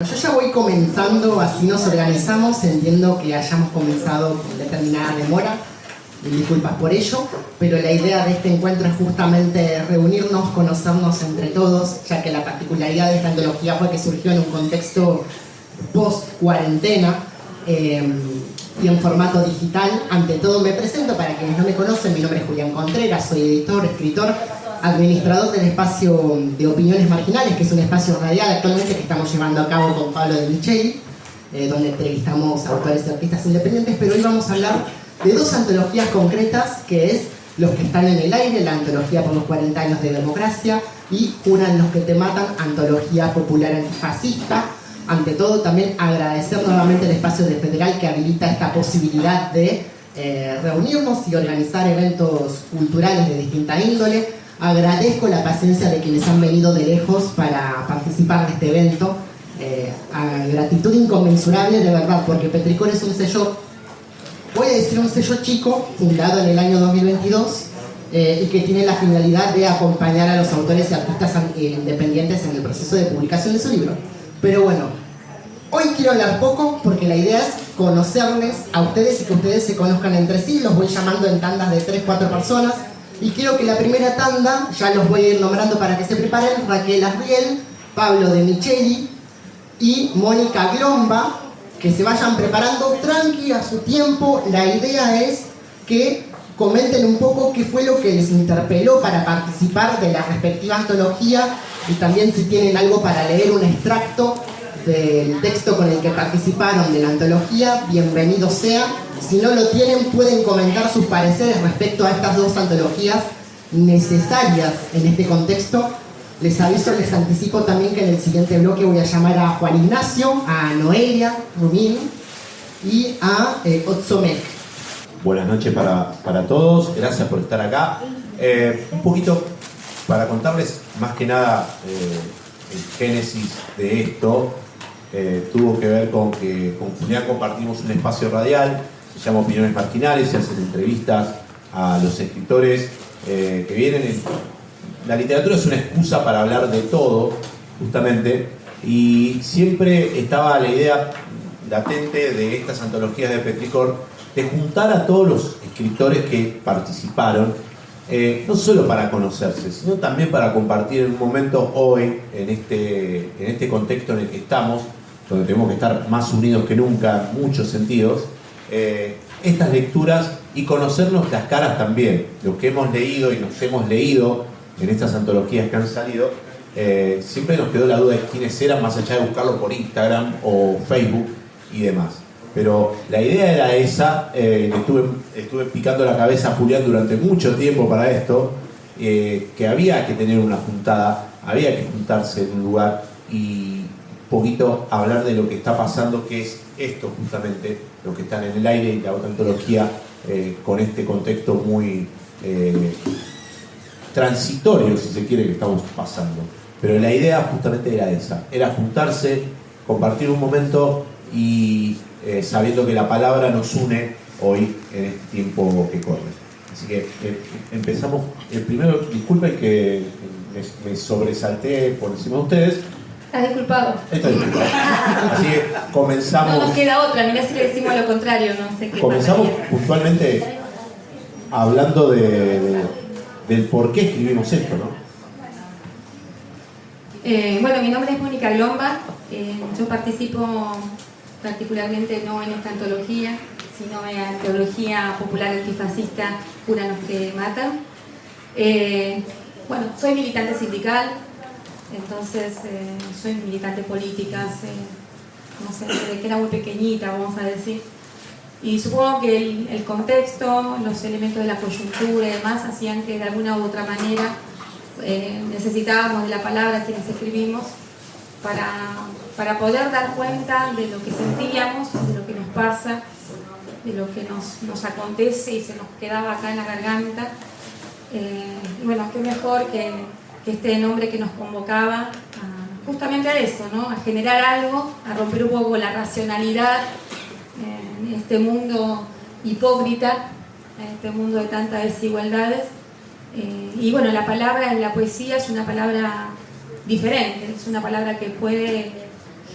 Yo ya voy comenzando, así nos organizamos, entiendo que hayamos comenzado con determinada demora, y disculpas por ello, pero la idea de este encuentro es justamente reunirnos, conocernos entre todos, ya que la particularidad de esta antología fue que surgió en un contexto post-cuarentena y en formato digital. Ante todo me presento, para quienes no me conocen, mi nombre es Julián Contreras, soy editor, escritor, administrador del espacio de Opiniones Marginales, que es un espacio radial actualmente que estamos llevando a cabo con Pablo de Micheli, donde entrevistamos a autores y artistas independientes, pero hoy vamos a hablar de dos antologías concretas, que es Los que están en el aire, la antología por los 40 años de democracia, y Juran los que te matan, antología popular antifascista. Ante todo, también agradecer nuevamente el espacio de Federal que habilita esta posibilidad de reunirnos y organizar eventos culturales de distinta índole. Agradezco la paciencia de quienes han venido de lejos para participar de este evento. A gratitud inconmensurable, de verdad, porque Petricor es un sello, voy a decir un sello chico, fundado en el año 2022, y que tiene la finalidad de acompañar a los autores y artistas independientes en el proceso de publicación de su libro. Pero bueno, hoy quiero hablar poco porque la idea es conocerles a ustedes y que ustedes se conozcan entre sí. Los voy llamando en tandas de 3-4 personas. Y quiero que la primera tanda, ya los voy a ir nombrando para que se preparen: Raquel Asriel, Pablo de Micheli y Mónica Glomba, que se vayan preparando tranqui a su tiempo. La idea es que comenten un poco qué fue lo que les interpeló para participar de la respectiva antología, y también si tienen algo para leer, un extracto del texto con el que participaron de la antología, bienvenido sea. Si no lo tienen, pueden comentar sus pareceres respecto a estas dos antologías necesarias en este contexto. Les aviso, les anticipo también que en el siguiente bloque voy a llamar a Juan Ignacio, a Noelia Rumín y a Otsomek. Buenas noches para todos, gracias por estar acá. Un poquito para contarles más que nada el génesis de esto. Tuvo que ver con que con Julián compartimos un espacio radial, se llama Opiniones Marginales, se hacen entrevistas a los escritores que vienen. La literatura es una excusa para hablar de todo, justamente, y siempre estaba la idea latente de estas antologías de Petricor de juntar a todos los escritores que participaron, no solo para conocerse, sino también para compartir en un momento hoy, en este contexto en el que estamos, donde tenemos que estar más unidos que nunca en muchos sentidos, estas lecturas y conocernos las caras también, lo que hemos leído y nos hemos leído en estas antologías que han salido. Siempre nos quedó la duda de quiénes eran, más allá de buscarlo por Instagram o Facebook y demás. Pero la idea era esa. Estuve picando la cabeza a Julián durante mucho tiempo para esto, que había que tener una juntada, había que juntarse en un lugar y un poquito hablar de lo que está pasando, que es esto justamente, lo que están en el aire, y la otra antología con este contexto muy transitorio, si se quiere, que estamos pasando. Pero la idea justamente era esa, era juntarse, compartir un momento y sabiendo que la palabra nos une hoy en este tiempo que corre. Así que empezamos. Primero, disculpen que me sobresalté por encima de ustedes. Estás disculpado. Está disculpado. Así que comenzamos. No nos queda otra, mirá si le decimos lo contrario, no sé qué. Comenzamos puntualmente hablando del por qué escribimos esto, ¿no? Bueno, mi nombre es Mónica Glomba. Yo participo particularmente no en esta antología, sino en la antología popular antifascista Juran los que matan. Bueno, soy militante sindical, entonces soy militante política, no sé, desde que era muy pequeñita, vamos a decir. Y supongo que el contexto, los elementos de la coyuntura y demás hacían que de alguna u otra manera necesitábamos de la palabra quienes escribimos para poder dar cuenta de lo que sentíamos, de lo que nos pasa, de lo que nos acontece y se nos quedaba acá en la garganta. Y bueno, qué mejor que este nombre que nos convocaba justamente a eso, ¿no? A generar algo, a romper un poco la racionalidad en este mundo hipócrita, en este mundo de tantas desigualdades. Y bueno, la palabra en la poesía es una palabra diferente, es una palabra que puede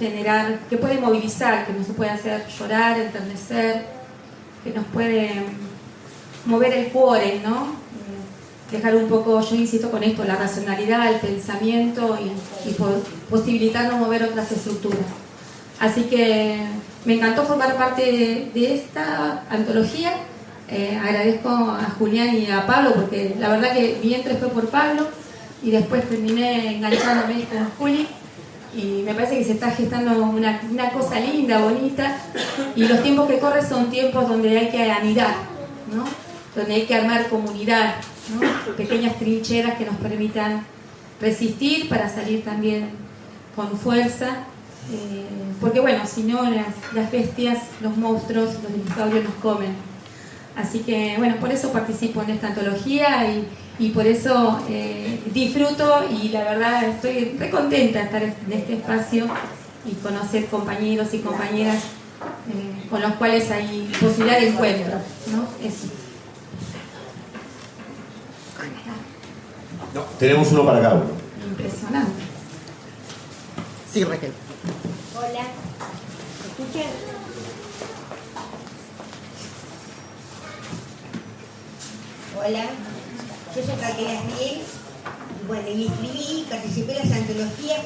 generar, que puede movilizar, que nos puede hacer llorar, enternecer, que nos puede mover el cuore, ¿no? Dejar un poco, yo insisto con esto, la racionalidad, el pensamiento y posibilitarnos mover otras estructuras. Así que me encantó formar parte de esta antología. Agradezco a Julián y a Pablo, porque la verdad que mi entre fue por Pablo y después terminé enganchándome con Juli, y me parece que se está gestando una cosa linda, bonita, y los tiempos que corren son tiempos donde hay que anidar, ¿no? Donde hay que armar comunidad, ¿no? Pequeñas trincheras que nos permitan resistir para salir también con fuerza, porque bueno, si no las bestias, los monstruos, los dinosaurios nos comen. Así que bueno, por eso participo en esta antología y por eso disfruto, y la verdad estoy re contenta de estar en este espacio y conocer compañeros y compañeras con los cuales hay posibilidad de encuentro, ¿no? Eso. No, tenemos uno para cada uno. Impresionante. Sí, Raquel. Hola, ¿me escuchan? Hola, yo soy Raquel Asriel, y bueno, y escribí y participé en las antologías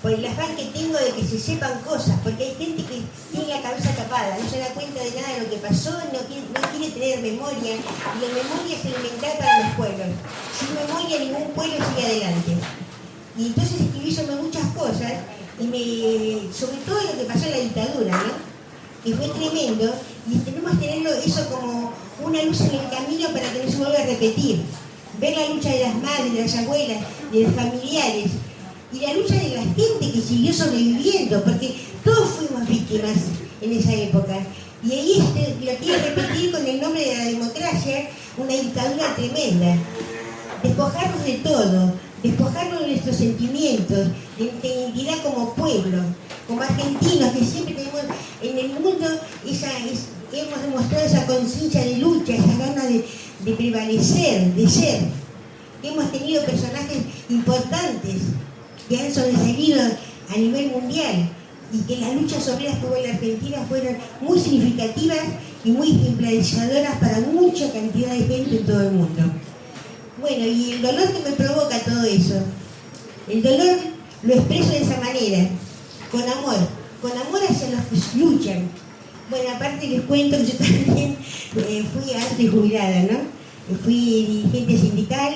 por el afán que tengo de que se sepan cosas, porque hay gente que tiene la cabeza tapada, no se da cuenta de nada de lo que pasó, no quiere tener memoria, y la memoria es elemental para los pueblos. Sin memoria ningún pueblo sigue adelante. Y entonces escribí sobre muchas cosas, sobre todo lo que pasó en la dictadura, ¿no? Que fue tremendo, y tenemos que tenerlo eso como una luz en el camino para que no se vuelva a repetir. Ver la lucha de las madres, de las abuelas, de los familiares, y la lucha de la gente que siguió sobreviviendo, porque todos fuimos víctimas en esa época. Y ahí lo quiero repetir con el nombre de la democracia, una dictadura tremenda. Despojarnos de todo, despojarnos de nuestros sentimientos, de identidad como pueblo, como argentinos, que siempre tenemos en el mundo hemos demostrado esa conciencia de lucha, esa ganas de prevalecer, de ser. Hemos tenido personajes importantes que han sobresalido a nivel mundial, y que las luchas obreras que hubo en la Argentina fueron muy significativas y muy ejemplarizadoras para mucha cantidad de gente en todo el mundo. Bueno, y el dolor que me provoca todo eso, el dolor lo expreso de esa manera, con amor hacia los que luchan. Bueno, aparte les cuento que yo también fui antes jubilada, ¿no? Fui dirigente sindical,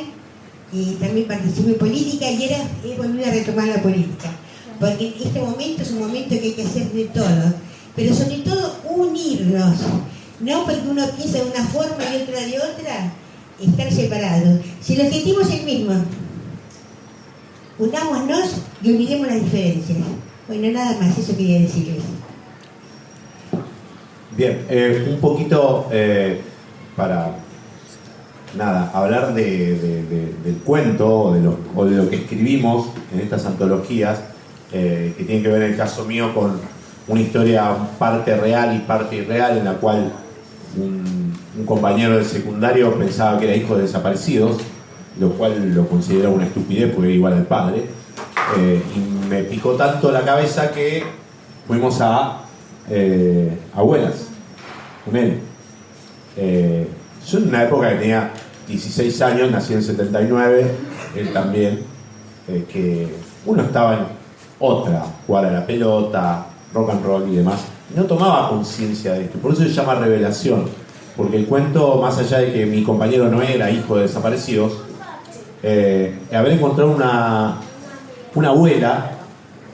y también participé en política, y ahora he volvido a retomar la política. Porque este momento es un momento que hay que hacer de todo, pero sobre todo unirnos, no porque uno piensa de una forma y otra de otra, estar separados. Si el objetivo es el mismo, unámonos y olvidemos las diferencias. Bueno, nada más, eso quería decirles. Bien, un poquito para hablar del cuento o de lo que escribimos en estas antologías, que tiene que ver en el caso mío con una historia parte real y parte irreal, en la cual un compañero del secundario pensaba que era hijo de desaparecidos, lo cual lo consideraba una estupidez porque era igual al padre, y me picó tanto la cabeza que fuimos a Abuelas con él. Yo en una época que tenía 16 años, nací en el 79, él también, que uno estaba en otra, jugar a la pelota, rock and roll y demás, no tomaba conciencia de esto, por eso se llama revelación, porque el cuento, más allá de que mi compañero no era hijo de desaparecidos, haber encontrado una abuela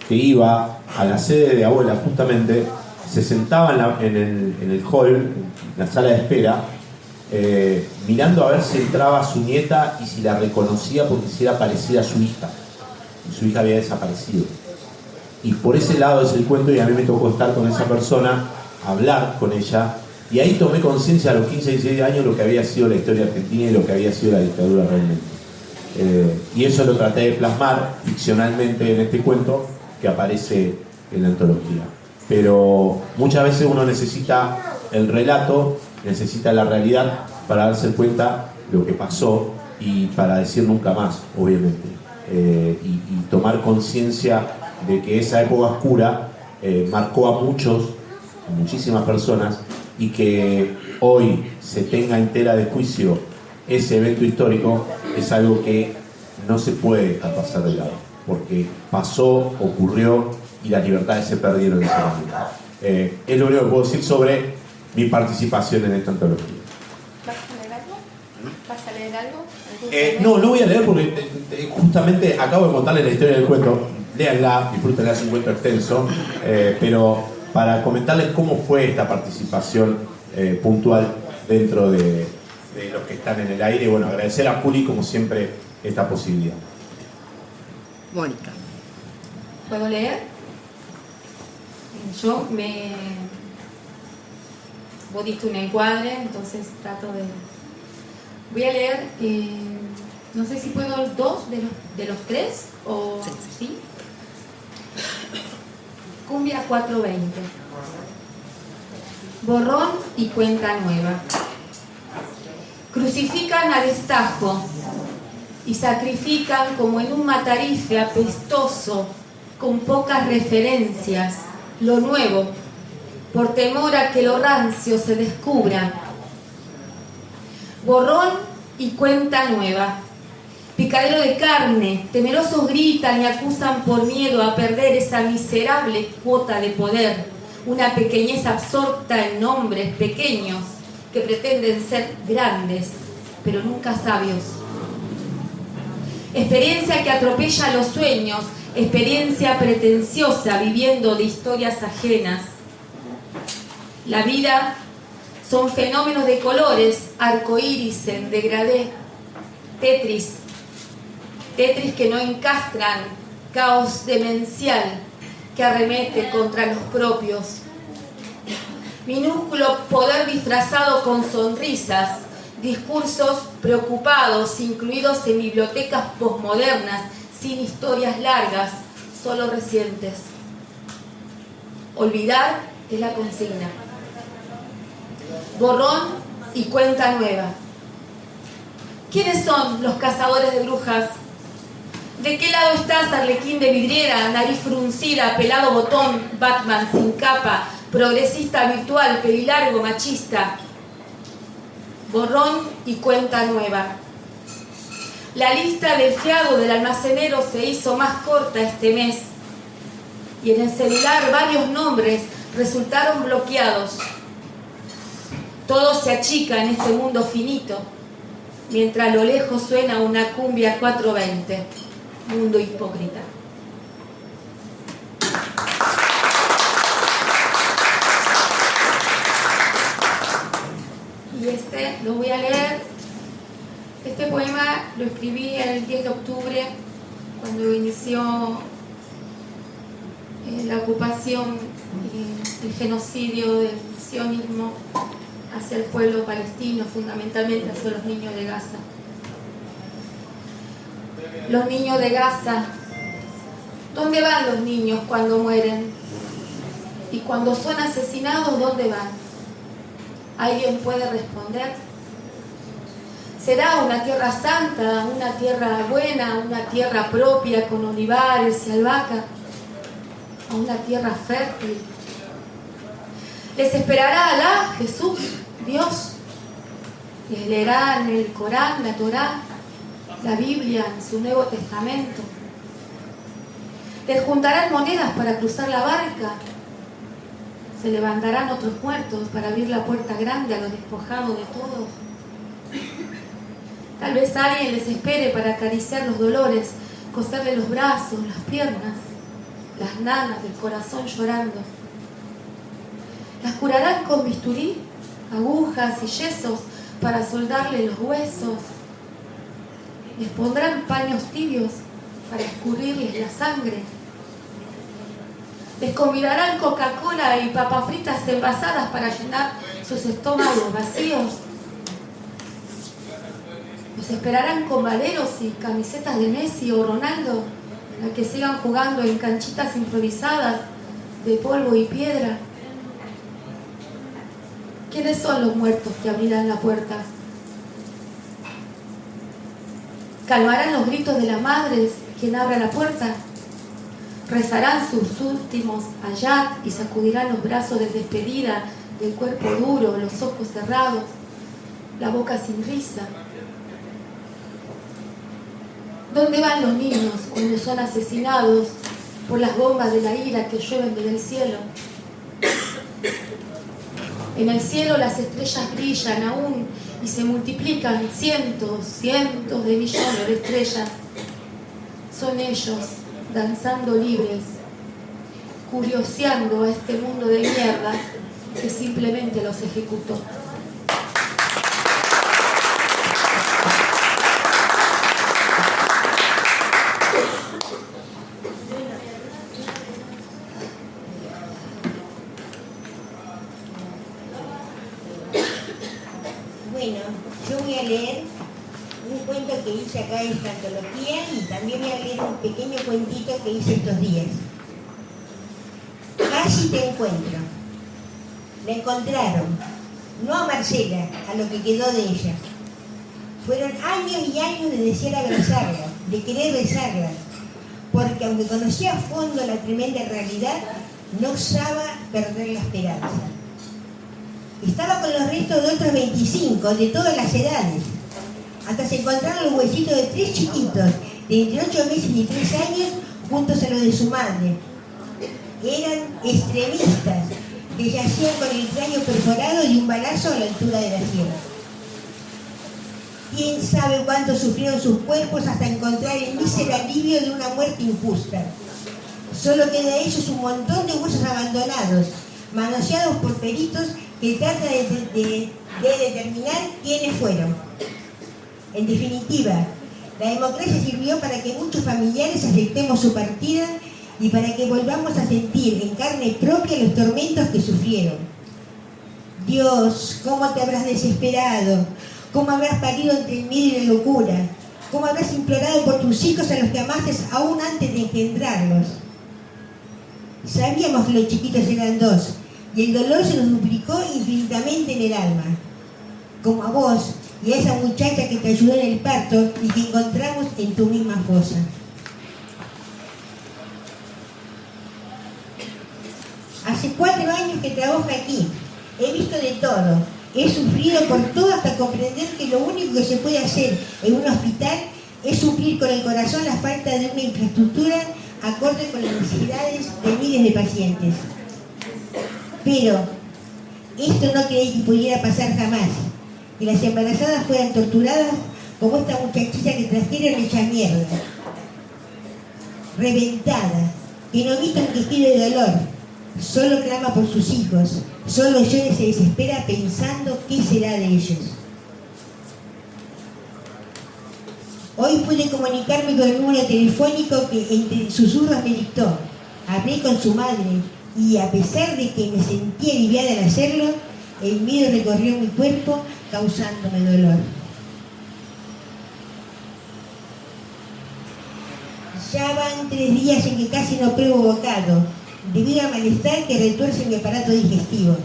que iba a la sede de Abuela, justamente, se sentaba en el hall, en la sala de espera, mirando a ver si entraba su nieta y si la reconocía porque si era parecida a su hija. Y su hija había desaparecido. Y por ese lado es el cuento, y a mí me tocó estar con esa persona, hablar con ella, y ahí tomé conciencia a los 15, 16 años lo que había sido la historia argentina y lo que había sido la dictadura realmente. Y eso lo traté de plasmar ficcionalmente en este cuento que aparece en la antología. Pero muchas veces uno necesita el relato, necesita la realidad para darse cuenta lo que pasó y para decir nunca más, obviamente. Y tomar conciencia de que esa época oscura marcó a muchísimas personas, y que hoy se tenga en tela de juicio ese evento histórico es algo que no se puede dejar pasar de lado, porque pasó, ocurrió y las libertades se perdieron en ese momento. Es lo único que puedo decir sobre mi participación en esta antología. ¿Vas a leer algo? ¿Vas a leer algo? No voy a leer porque justamente acabo de contarles la historia del cuento. Léanla, disfrútenla, es un cuento extenso, pero para comentarles cómo fue esta participación puntual dentro de los que están en el aire. Y bueno, agradecer a Juli como siempre esta posibilidad. Mónica. ¿Puedo leer? Vos diste un encuadre, entonces trato de... Voy a leer, no sé si puedo dos de los tres, o... ¿Sí? Cumbia 420. Borrón y cuenta nueva. Crucifican a destajo y sacrifican como en un matarife apestoso, con pocas referencias, lo nuevo, por temor a que lo rancio se descubra. Borrón y cuenta nueva. Picadero de carne, temerosos gritan y acusan por miedo a perder esa miserable cuota de poder, una pequeñez absorta en nombres pequeños que pretenden ser grandes, pero nunca sabios. Experiencia que atropella los sueños, experiencia pretenciosa viviendo de historias ajenas. La vida son fenómenos de colores, arcoíris en degradé, Tetris que no encastran, caos demencial que arremete contra los propios. Minúsculo poder disfrazado con sonrisas, discursos preocupados, incluidos en bibliotecas posmodernas, sin historias largas, solo recientes. Olvidar es la consigna. Borrón y cuenta nueva. ¿Quiénes son los cazadores de brujas? ¿De qué lado estás, arlequín de vidriera, nariz fruncida, pelado botón, Batman sin capa, progresista virtual, pelilargo, machista? Borrón y cuenta nueva. La lista del fiado del almacenero se hizo más corta este mes y en el celular varios nombres resultaron bloqueados. Todo se achica en este mundo finito, mientras a lo lejos suena una cumbia 420. Mundo hipócrita. Y lo voy a leer. Este poema lo escribí el 10 de octubre, cuando inició la ocupación y el genocidio del sionismo hacia el pueblo palestino, fundamentalmente hacia los niños de Gaza. Los niños de Gaza, ¿dónde van los niños cuando mueren? Y cuando son asesinados, ¿dónde van? ¿Alguien puede responder? ¿Será una tierra santa, una tierra buena, una tierra propia con olivares y albahaca? ¿O una tierra fértil? ¿Les esperará Alá, Jesús, Dios? ¿Les leerán el Corán, la Torá, la Biblia en su Nuevo Testamento? ¿Les juntarán monedas para cruzar la barca? ¿Se levantarán otros muertos para abrir la puerta grande a los despojados de todos? Tal vez alguien les espere para acariciar los dolores, coserle los brazos, las piernas, las nanas del corazón llorando. ¿Las curarán con bisturí, agujas y yesos para soldarle los huesos? ¿Les pondrán paños tibios para escurrirles la sangre? ¿Les convidarán Coca-Cola y papas fritas envasadas para llenar sus estómagos vacíos? ¿Los esperarán con valeros y camisetas de Messi o Ronaldo para que sigan jugando en canchitas improvisadas de polvo y piedra? ¿Quiénes son los muertos que abrirán la puerta? ¿Calmarán los gritos de las madres quien abra la puerta? Rezarán sus últimos ayat y sacudirán los brazos de despedida del cuerpo duro, los ojos cerrados, la boca sin risa. ¿Dónde van los niños cuando son asesinados por las bombas de la ira que llueven desde el cielo? En el cielo las estrellas brillan aún y se multiplican cientos de millones de estrellas. Son ellos danzando libres, curioseando a este mundo de mierda que simplemente los ejecutó. Bueno, yo voy a leer un cuento que hice acá en esta antología y también voy a leer un pequeño cuentito que hice estos días. Casi te encuentro. La encontraron, no a Marcela, a lo que quedó de ella. Fueron años y años de desear abrazarla, de querer besarla, porque aunque conocía a fondo la tremenda realidad, no osaba perder la esperanza. Estaba con los restos de otros 25, de todas las edades. Hasta se encontraron los huesitos de 3 chiquitos, de entre 8 meses y 3 años, juntos a los de su madre. Eran extremistas, que yacían con el cráneo perforado y un balazo a la altura de la sierra. ¿Quién sabe cuánto sufrieron sus cuerpos hasta encontrar el mísero alivio de una muerte injusta? Solo queda de ellos un montón de huesos abandonados, manoseados por peritos que tratan de determinar quiénes fueron. En definitiva, la democracia sirvió para que muchos familiares aceptemos su partida y para que volvamos a sentir en carne propia los tormentos que sufrieron. Dios, ¿cómo te habrás desesperado? ¿Cómo habrás parido entre el miedo y la locura? ¿Cómo habrás implorado por tus hijos a los que amaste aún antes de engendrarlos? Sabíamos que los chiquitos eran 2, y el dolor se nos duplicó infinitamente en el alma. Como a vos y a esa muchacha que te ayudó en el parto y que encontramos en tu misma fosa. Hace 4 años que trabajo aquí. He visto de todo. He sufrido por todo hasta comprender que lo único que se puede hacer en un hospital es suplir con el corazón la falta de una infraestructura acorde con las necesidades de miles de pacientes. Pero esto no creí que pudiera pasar jamás, que las embarazadas fueran torturadas como esta muchachita que trajeron hecha mierda, reventada, que no evita un quejido de dolor, solo clama por sus hijos, solo llora y se desespera pensando qué será de ellos. Hoy pude comunicarme con el número telefónico que entre susurros me dictó. Hablé con su madre y a pesar de que me sentí aliviada al hacerlo, el miedo recorrió mi cuerpo causándome dolor. Ya van 3 días en que casi no pruebo bocado, debido al malestar que retuerce mi aparato digestivo.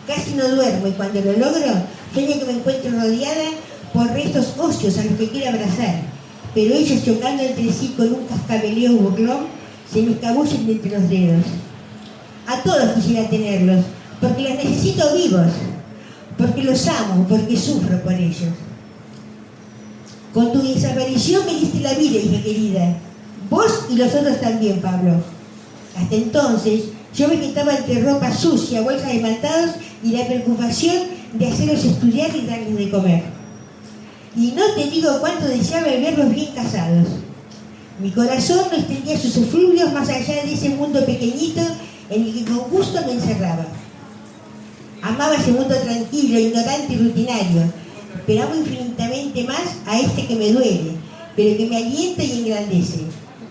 Casi no duermo y cuando lo logro, sueño que me encuentro rodeada por restos óseos a los que quiero abrazar, pero ellos chocando entre sí con un cascabeleo burlón, se me escabullen entre los dedos. A todos quisiera tenerlos, porque los necesito vivos, porque los amo, porque sufro por ellos. Con tu desaparición me diste la vida, hija querida. Vos y los otros también, Pablo. Hasta entonces, yo vegetaba entre ropa sucia, bolsas de mandados y la preocupación de hacerlos estudiar y darles de comer. Y no te digo cuánto deseaba verlos bien casados. Mi corazón no extendía sus efluvios más allá de ese mundo pequeñito en el que con gusto me encerraba. Amaba ese mundo tranquilo, ignorante y rutinario, pero amo infinitamente más a este que me duele, pero que me alienta y engrandece,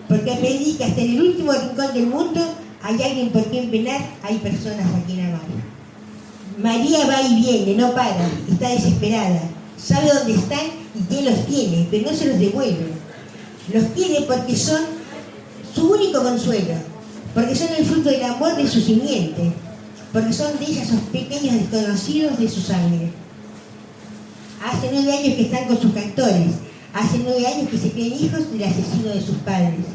porque aprendí que hasta en el último rincón del mundo hay alguien por quien penar, hay personas a quien amar. María va y viene, no para, está desesperada, sabe dónde están y quién los tiene, pero no se los devuelve. Los tiene porque son su único consuelo, porque son el fruto del amor de su simiente, porque son de ella esos pequeños desconocidos de su sangre. Hace 9 años que están con sus cantores, hace 9 años que se creen hijos del asesino de sus padres.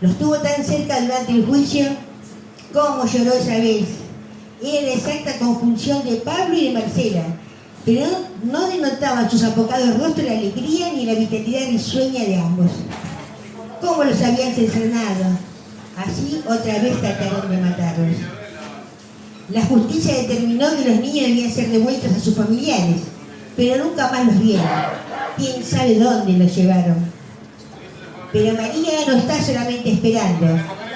Los tuvo tan cerca durante el juicio. Cómo lloró esa vez. Era la exacta conjunción de Pablo y de Marcela, pero no denotaban sus apocados rostros la alegría ni la vitalidad risueña de ambos. ¿Cómo los habían censurado? Así otra vez trataron de matarlos. La justicia determinó que los niños debían ser devueltos a sus familiares, pero nunca más los vieron. ¿Quién sabe dónde los llevaron? Pero María no está solamente esperando.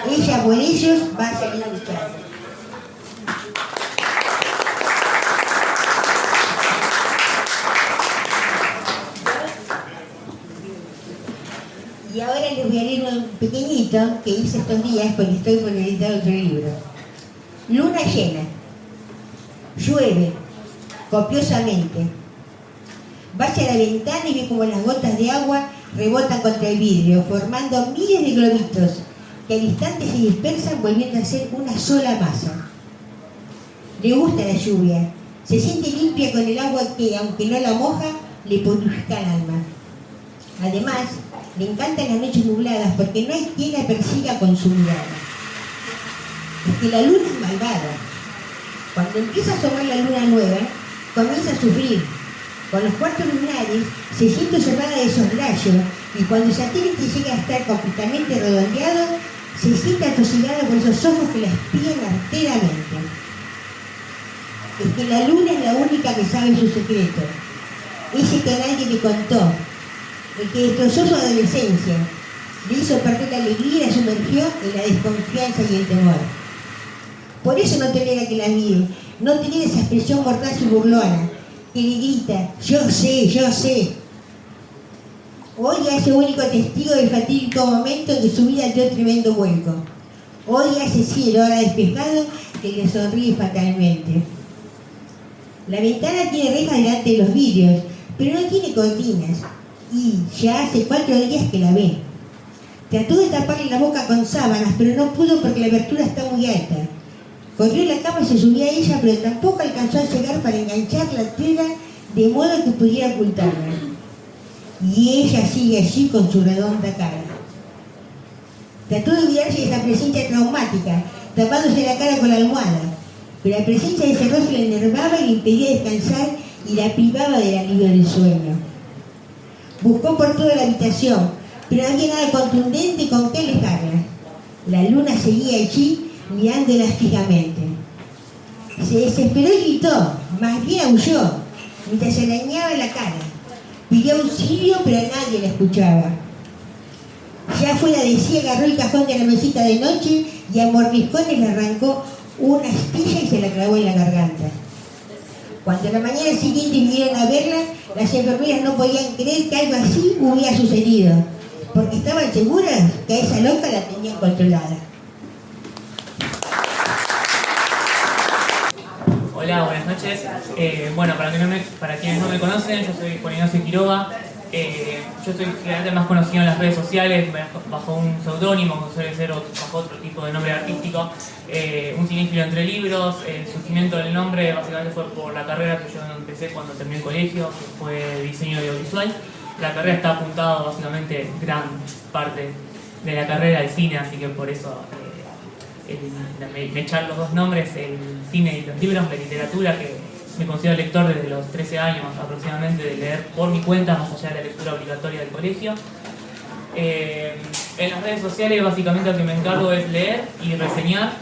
Ella por ellos va a salir a buscarlos. Y ahora les voy a leer un pequeñito que hice estos días porque estoy por editar otro libro. Luna llena. Llueve copiosamente. Vaya a la ventana y ve como las gotas de agua rebotan contra el vidrio, formando miles de globitos que al instante se dispersan volviendo a ser una sola masa. Le gusta la lluvia. Se siente limpia con el agua que, aunque no la moja, le purifica el alma. Además, le encantan las noches nubladas porque no hay quien la persiga con su mirada. Es que la luna es malvada. Cuando empieza a asomar la luna nueva, comienza a sufrir. Con los cuartos lunares se siente cerrada de soslayo y cuando el satélite llega a estar completamente redondeado, se siente atosigada por esos ojos que la espían arteramente. Es que la luna es la única que sabe su secreto. Ese que nadie le contó. El que destrozó su adolescencia, le hizo perder la alegría y la sumergió en la desconfianza y el temor. Por eso no tolera que la miren, no tolera esa expresión mortal y burlona, que le grita, yo sé, yo sé. Oiga a ese único testigo del fatídico momento en que su vida dio tremendo vuelco. Oiga a ese cielo ahora despejado que le sonríe fatalmente. La ventana tiene rejas delante de los vidrios, pero no tiene cortinas. Y ya hace 4 días que la ve. Trató de taparle la boca con sábanas, pero no pudo porque la abertura está muy alta. Corrió a la cama y se subió a ella, pero tampoco alcanzó a llegar para enganchar la tela de modo que pudiera ocultarla. Y ella sigue allí con su redonda cara. Trató de olvidarse de esa presencia traumática, tapándose la cara con la almohada, pero la presencia de ese rostro la enervaba y le impedía descansar y la privaba del alivio del sueño. Buscó por toda la habitación, pero no había nada contundente con qué alejarla. La luna seguía allí, mirándola fijamente. Se desesperó y gritó, más bien aulló, mientras se arañaba la cara. Pidió auxilio, pero nadie la escuchaba. Ya fuera de sí, agarró el cajón de la mesita de noche y a mordiscones le arrancó una astilla y se la clavó en la garganta. Cuando la mañana siguiente vinieron a verla, las enfermeras no podían creer que algo así hubiera sucedido, porque estaban seguras que a esa loca la tenían controlada. Hola, buenas noches. Bueno, para quienes no me conocen, yo soy Juan Ignacio Quiroga. Yo soy generalmente más conocido en las redes sociales bajo un seudónimo, como suele ser bajo otro tipo de nombre artístico. Un cinéfilo entre libros. El surgimiento del nombre básicamente fue por la carrera que yo empecé cuando terminé el colegio, que fue diseño audiovisual. La carrera está apuntada básicamente gran parte de la carrera al cine, así que por eso me echan los dos nombres, el cine y los libros, la literatura, que me considero lector desde los 13 años aproximadamente, de leer por mi cuenta, más allá de la lectura obligatoria del colegio. En las redes sociales básicamente lo que me encargo es leer y reseñar.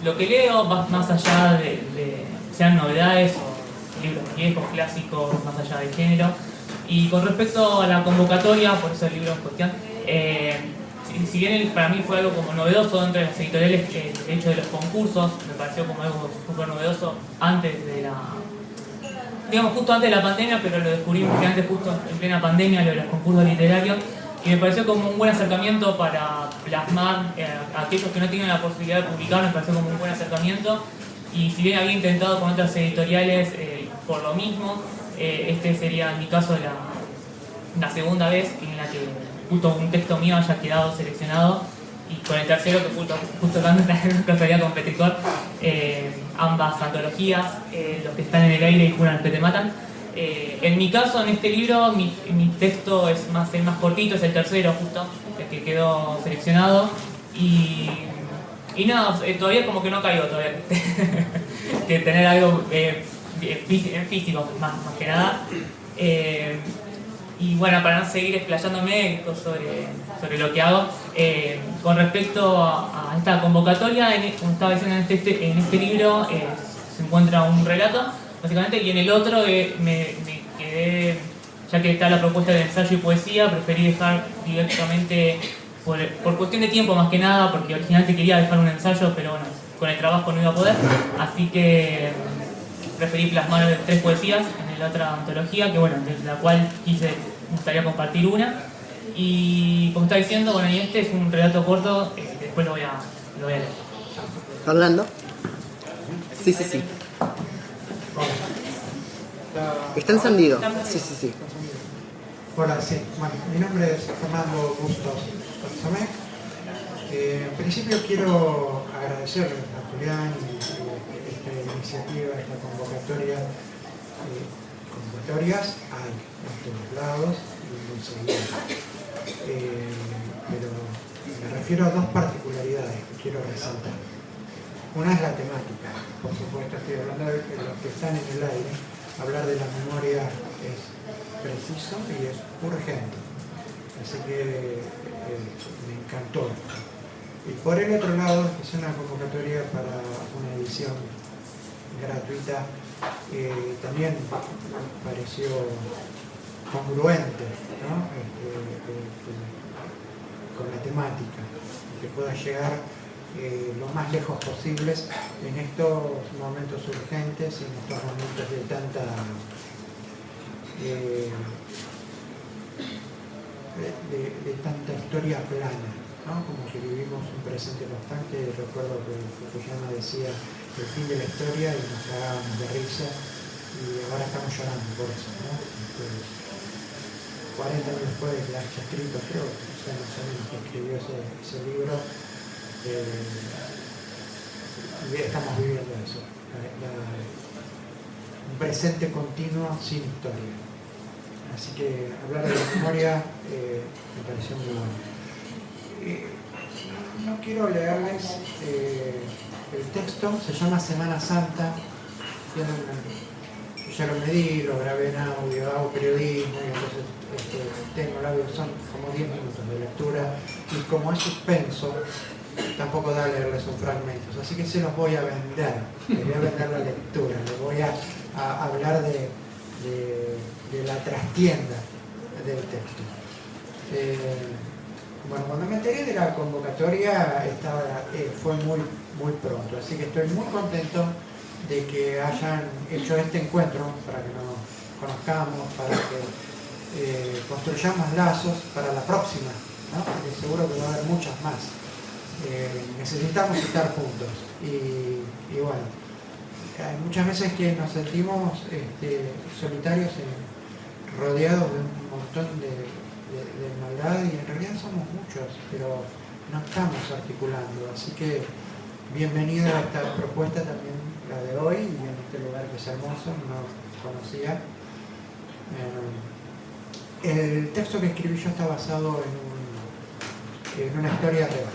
Lo que leo va más allá de sean novedades o libros viejos, clásicos, más allá del género. Y con respecto a la convocatoria, por eso el libro en cuestión, si bien para mí fue algo como novedoso entre las editoriales, el hecho de los concursos me pareció como algo súper novedoso antes de justo antes de la pandemia, pero lo descubrí antes justo en plena pandemia, lo de los concursos literarios, y me pareció como un buen acercamiento para plasmar a aquellos que no tienen la posibilidad de publicar, me pareció como un buen acercamiento, y si bien había intentado con otras editoriales por lo mismo, este sería en mi caso la segunda vez en la que justo un texto mío haya quedado seleccionado, y con el tercero que justo dando una casualidad con Petricor, ambas antologías, Los que están en el aire y Juran los que te matan, En mi caso, en este libro, mi texto es el más cortito, es el tercero justo, el que quedó seleccionado. Y nada, todavía como que no caigo todavía que tener algo físico más que nada. Y bueno, para no seguir explayándome sobre lo que hago, con respecto a esta convocatoria, como estaba diciendo en este libro, se encuentra un relato, básicamente, y en el otro me quedé, ya que está la propuesta de ensayo y poesía, preferí dejar directamente, por cuestión de tiempo más que nada, porque originalmente quería dejar un ensayo, pero bueno, con el trabajo no iba a poder, así que preferí plasmar 3 poesías en la otra antología, que bueno, de la cual me gustaría compartir una. Y como está diciendo, bueno, y este es un relato corto, después lo voy a leer. Fernando. Sí. Está encendido. Sí. Hola, sí. Bueno, mi nombre es Fernando Bustos Samé. En principio quiero agradecerle a Julián y esta iniciativa, esta convocatoria. Convocatorias hay en todos lados y muy seguidas. Pero me refiero a 2 particularidades que quiero resaltar. Una es la temática. Por supuesto, estoy hablando de los que están en el aire. Hablar de la memoria es preciso y es urgente. Así que me encantó. Y por el otro lado, es una convocatoria para una edición gratuita. También me pareció congruente, ¿no? Con la temática, que pueda llegar lo más lejos posibles en estos momentos urgentes y en estos momentos de tanta tanta historia plana, ¿no? Como que vivimos un presente constante. Recuerdo que Fukuyama decía el fin de la historia y nos cagábamos de risa y ahora estamos llorando por eso, ¿no? 40 años después de que la haya escrito, creo que son los años que escribió ese libro, y estamos viviendo eso, un presente continuo sin historia. Así que hablar de la memoria me pareció muy bueno. No quiero leerles el texto, se llama Semana Santa. Yo ya lo medí, lo grabé en audio, hago periodismo y entonces tengo el audio, son como 10 minutos de lectura y como es suspenso, tampoco da leerles son fragmentos, así que se los voy a vender, les voy a vender la lectura, les voy a hablar de la trastienda del texto. Bueno, cuando me enteré de la convocatoria fue muy pronto, así que estoy muy contento de que hayan hecho este encuentro para que nos conozcamos, para que construyamos lazos para la próxima, ¿no? Porque seguro que va a haber muchas más. Necesitamos estar juntos y bueno, hay muchas veces que nos sentimos solitarios, rodeados de un montón de maldad y en realidad somos muchos, pero no estamos articulando, así que bienvenida a esta propuesta también, la de hoy, y en este lugar que es hermoso, no conocía. El texto que escribí yo está basado en una historia real.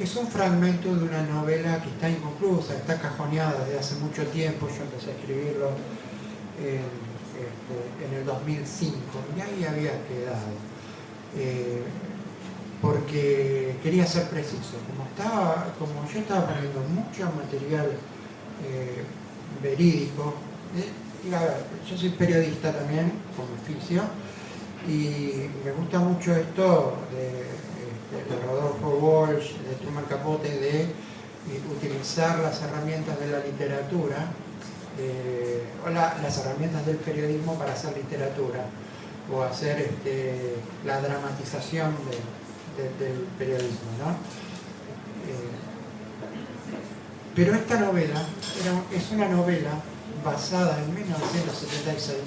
Es un fragmento de una novela que está inconclusa, está cajoneada desde hace mucho tiempo. Yo empecé a escribirlo en el 2005 y ahí había quedado. Porque quería ser preciso. Como yo estaba poniendo mucho material verídico, yo soy periodista también, como oficio, y me gusta mucho esto de Rodolfo Walsh, de Truman Capote, de utilizar las herramientas de la literatura, o las herramientas del periodismo para hacer literatura, o hacer la dramatización del periodismo, ¿no? Pero esta novela es una novela basada en 1976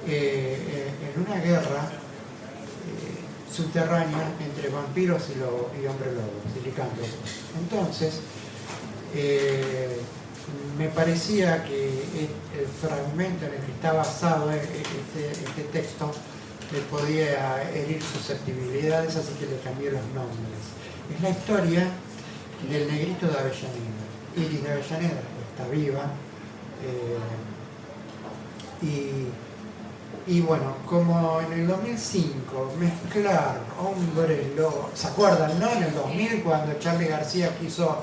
en una guerra subterránea entre vampiros y hombres lobos, y licántropos. Entonces, me parecía que el fragmento en el que está basado este texto le podía herir susceptibilidades, así que le cambié los nombres. Es la historia del negrito de Avellaneda. Iris de Avellaneda está viva. Y bueno, como en el 2005 mezclar hombres lobos, ¿se acuerdan, no? En el 2000 cuando Charly García quiso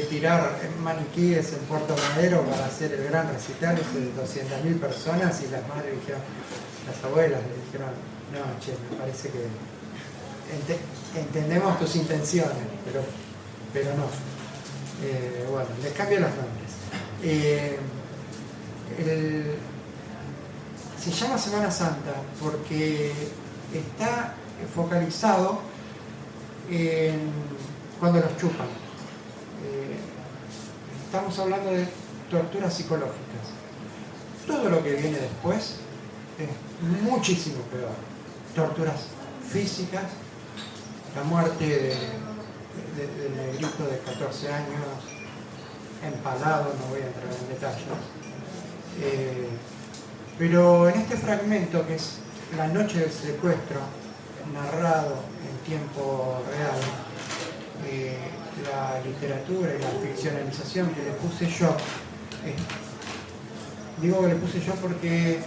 tirar maniquíes en Puerto Madero para hacer el gran recital ese de 200.000 personas y las madres dijeron, las abuelas le dijeron, no, che, me parece que entendemos tus intenciones, pero no. Bueno, les cambio los nombres. Se llama Semana Santa porque está focalizado en cuando los chupan. Estamos hablando de torturas psicológicas. Todo lo que viene después es muchísimo peor. Torturas físicas, la muerte del negrito de 14 años, empalado, no voy a entrar en detalles. Pero en este fragmento, que es la noche del secuestro, narrado en tiempo real, la literatura y la ficcionalización que le puse yo, digo que le puse yo porque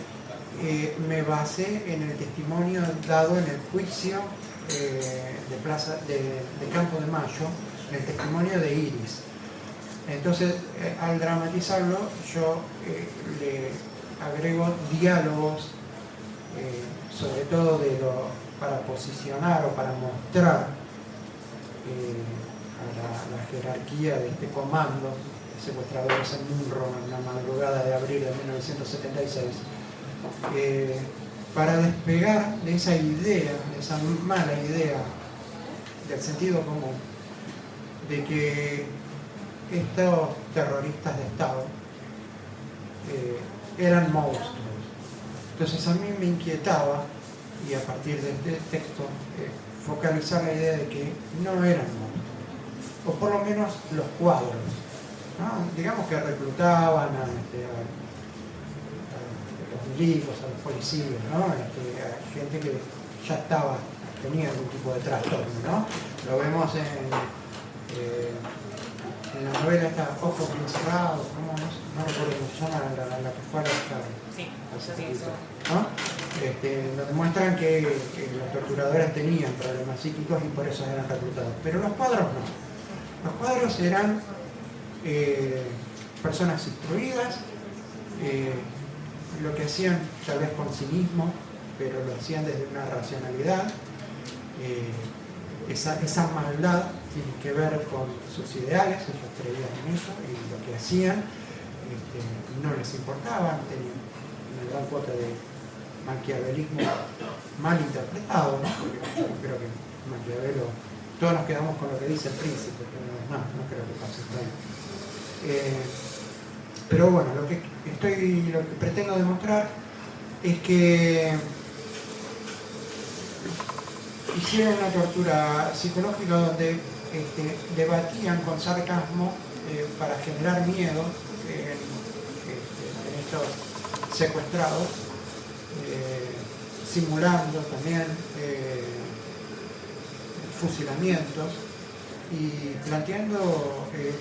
me basé en el testimonio dado en el juicio de Campo de Mayo, en el testimonio de Iris. Entonces, al dramatizarlo, yo le agrego diálogos, sobre todo para posicionar o para mostrar a la jerarquía de este comando de secuestradores en Munro en la madrugada de abril de 1976, para despegar de esa idea, de esa mala idea del sentido común, de que estos terroristas de Estado eran monstruos. Entonces a mí me inquietaba, y a partir de este texto, focalizar la idea de que no eran monstruos, o por lo menos los cuadros, ¿no? Digamos que reclutaban a los milicos, a los policías, ¿no? A gente que ya tenía algún tipo de trastorno, ¿no? Lo vemos en la novela esta Ojos Bien Cerrados, no recuerdo cómo se llama, la que fue a ¿no? Donde muestran que los torturadores tenían problemas psíquicos y por eso eran reclutados. Pero los cuadros no. Los cuadros eran personas instruidas, lo que hacían tal vez con cinismo, pero lo hacían desde una racionalidad. Esa maldad tiene que ver con sus ideales, ellos creían en eso y lo que hacían no les importaba, tenían una gran cuota de maquiavelismo mal interpretado, ¿no? Porque yo creo que Maquiavelo, todos nos quedamos con lo que dice el príncipe, pero no creo que pase por ahí. Pero bueno, lo que pretendo demostrar es que hicieron una tortura psicológica donde debatían con sarcasmo para generar miedo en estos secuestrados, simulando también fusilamientos y planteando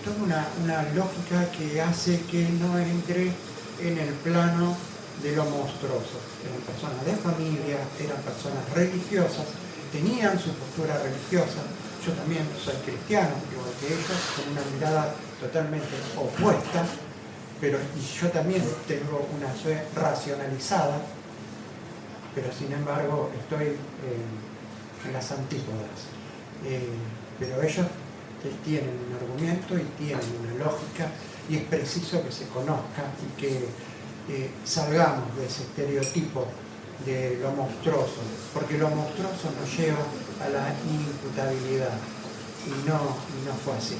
toda una lógica que hace que no entre en el plano de lo monstruoso. Eran personas de familia, eran personas religiosas, tenían su postura religiosa. Yo también soy cristiano, igual que ellos, con una mirada totalmente opuesta, pero yo también tengo una fe racionalizada, pero sin embargo estoy en las antípodas. Pero ellos tienen un argumento y tienen una lógica, y es preciso que se conozca y que salgamos de ese estereotipo de lo monstruoso, porque lo monstruoso nos lleva a la inimputabilidad y no fue así.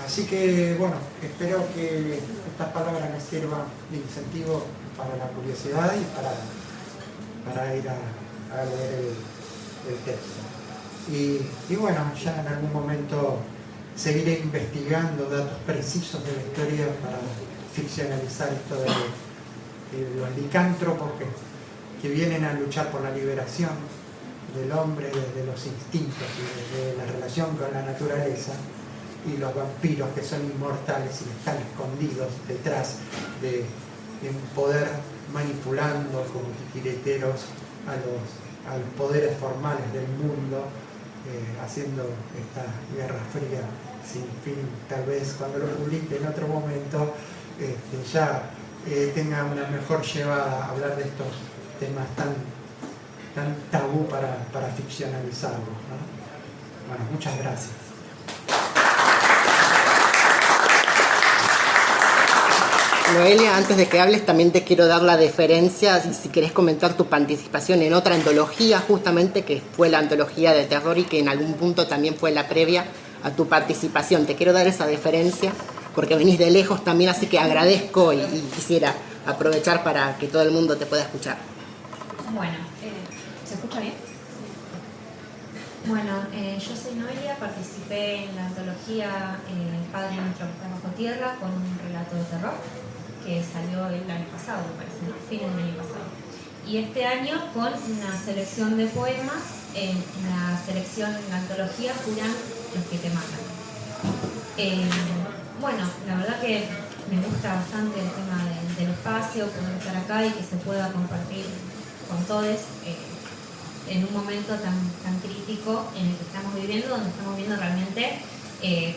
Así que bueno, espero que estas palabras me sirvan de incentivo para la curiosidad y para ir a leer el texto. Y bueno, ya en algún momento seguiré investigando datos precisos de la historia para ficcionalizar esto de los licántropos que vienen a luchar por la liberación del hombre desde los instintos y desde la relación con la naturaleza, y los vampiros que son inmortales y están escondidos detrás de un poder, manipulando como titireteros a los poderes formales del mundo, haciendo esta guerra fría sin fin. Tal vez cuando lo publique en otro momento ya tenga una mejor llevada a hablar de estos temas tan tabú para ficcionalizarlos, ¿no? Bueno, muchas gracias. Noelia, antes de que hables, también te quiero dar la deferencia, si querés comentar tu participación en otra antología, justamente, que fue la antología de terror y que en algún punto también fue la previa a tu participación. Te quiero dar esa deferencia, porque venís de lejos también, así que agradezco y quisiera aprovechar para que todo el mundo te pueda escuchar. Bueno, ¿se escucha bien? Bueno, yo soy Noelia, participé en la antología El Padre Nuestro que está bajo tierra con un relato de terror que salió el año pasado, me parece, ¿no? Fines del año pasado. Y este año con una selección de poemas, en la selección, en la antología Juran los que te matan. Bueno, la verdad que me gusta bastante el tema del espacio, poder estar acá y que se pueda compartir con todos en un momento tan crítico en el que estamos viviendo, donde estamos viendo realmente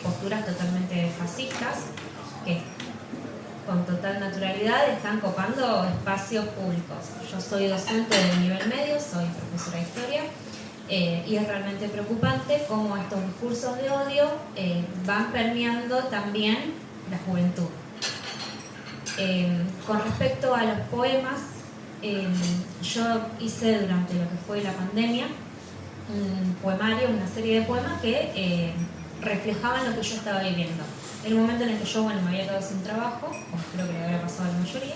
posturas totalmente fascistas que con total naturalidad están copando espacios públicos. Yo soy docente del nivel medio, soy profesora de historia, y es realmente preocupante cómo estos discursos de odio van permeando también la juventud. Con respecto a los poemas, yo hice durante lo que fue la pandemia un poemario, una serie de poemas que reflejaban lo que yo estaba viviendo. En el momento en el que yo, me había quedado sin trabajo, como creo que le había pasado a la mayoría,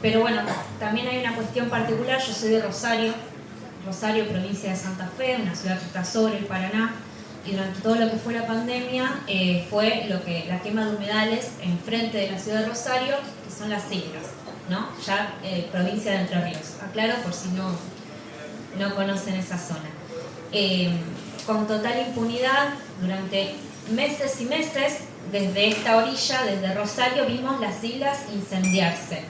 pero bueno, también hay una cuestión particular. Yo soy de Rosario, provincia de Santa Fe, una ciudad que está sobre el Paraná, y durante todo lo que fue la pandemia fue la quema de humedales enfrente de la ciudad de Rosario, que son las islas, ¿no? Ya provincia de Entre Ríos. Aclaro por si no conocen esa zona. Con total impunidad, durante meses y meses, desde esta orilla, desde Rosario, vimos las islas incendiarse.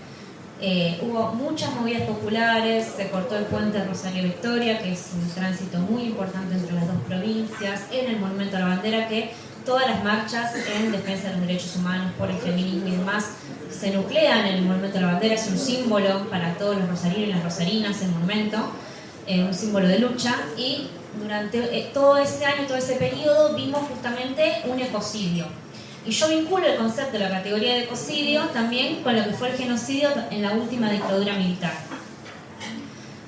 Hubo muchas movidas populares, se cortó el puente Rosario-Victoria, que es un tránsito muy importante entre las dos provincias, en el Monumento a la Bandera, que todas las marchas en defensa de los derechos humanos, por el feminismo y demás, se nuclean en el Monumento a la Bandera. Es un símbolo para todos los rosarinos y las rosarinas, el monumento, un símbolo de lucha, y durante todo ese año, todo ese periodo, vimos justamente un ecocidio. Y yo vinculo el concepto de la categoría de ecocidio también con lo que fue el genocidio en la última dictadura militar.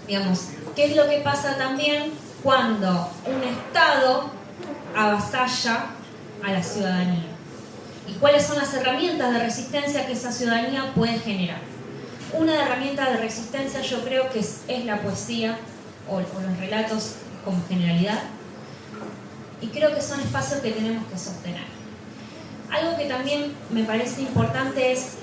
Digamos, ¿qué es lo que pasa también cuando un Estado avasalla a la ciudadanía? ¿Y cuáles son las herramientas de resistencia que esa ciudadanía puede generar? Una herramienta de resistencia yo creo que es la poesía o los relatos como generalidad, y creo que son espacios que tenemos que sostener. Algo que también me parece importante es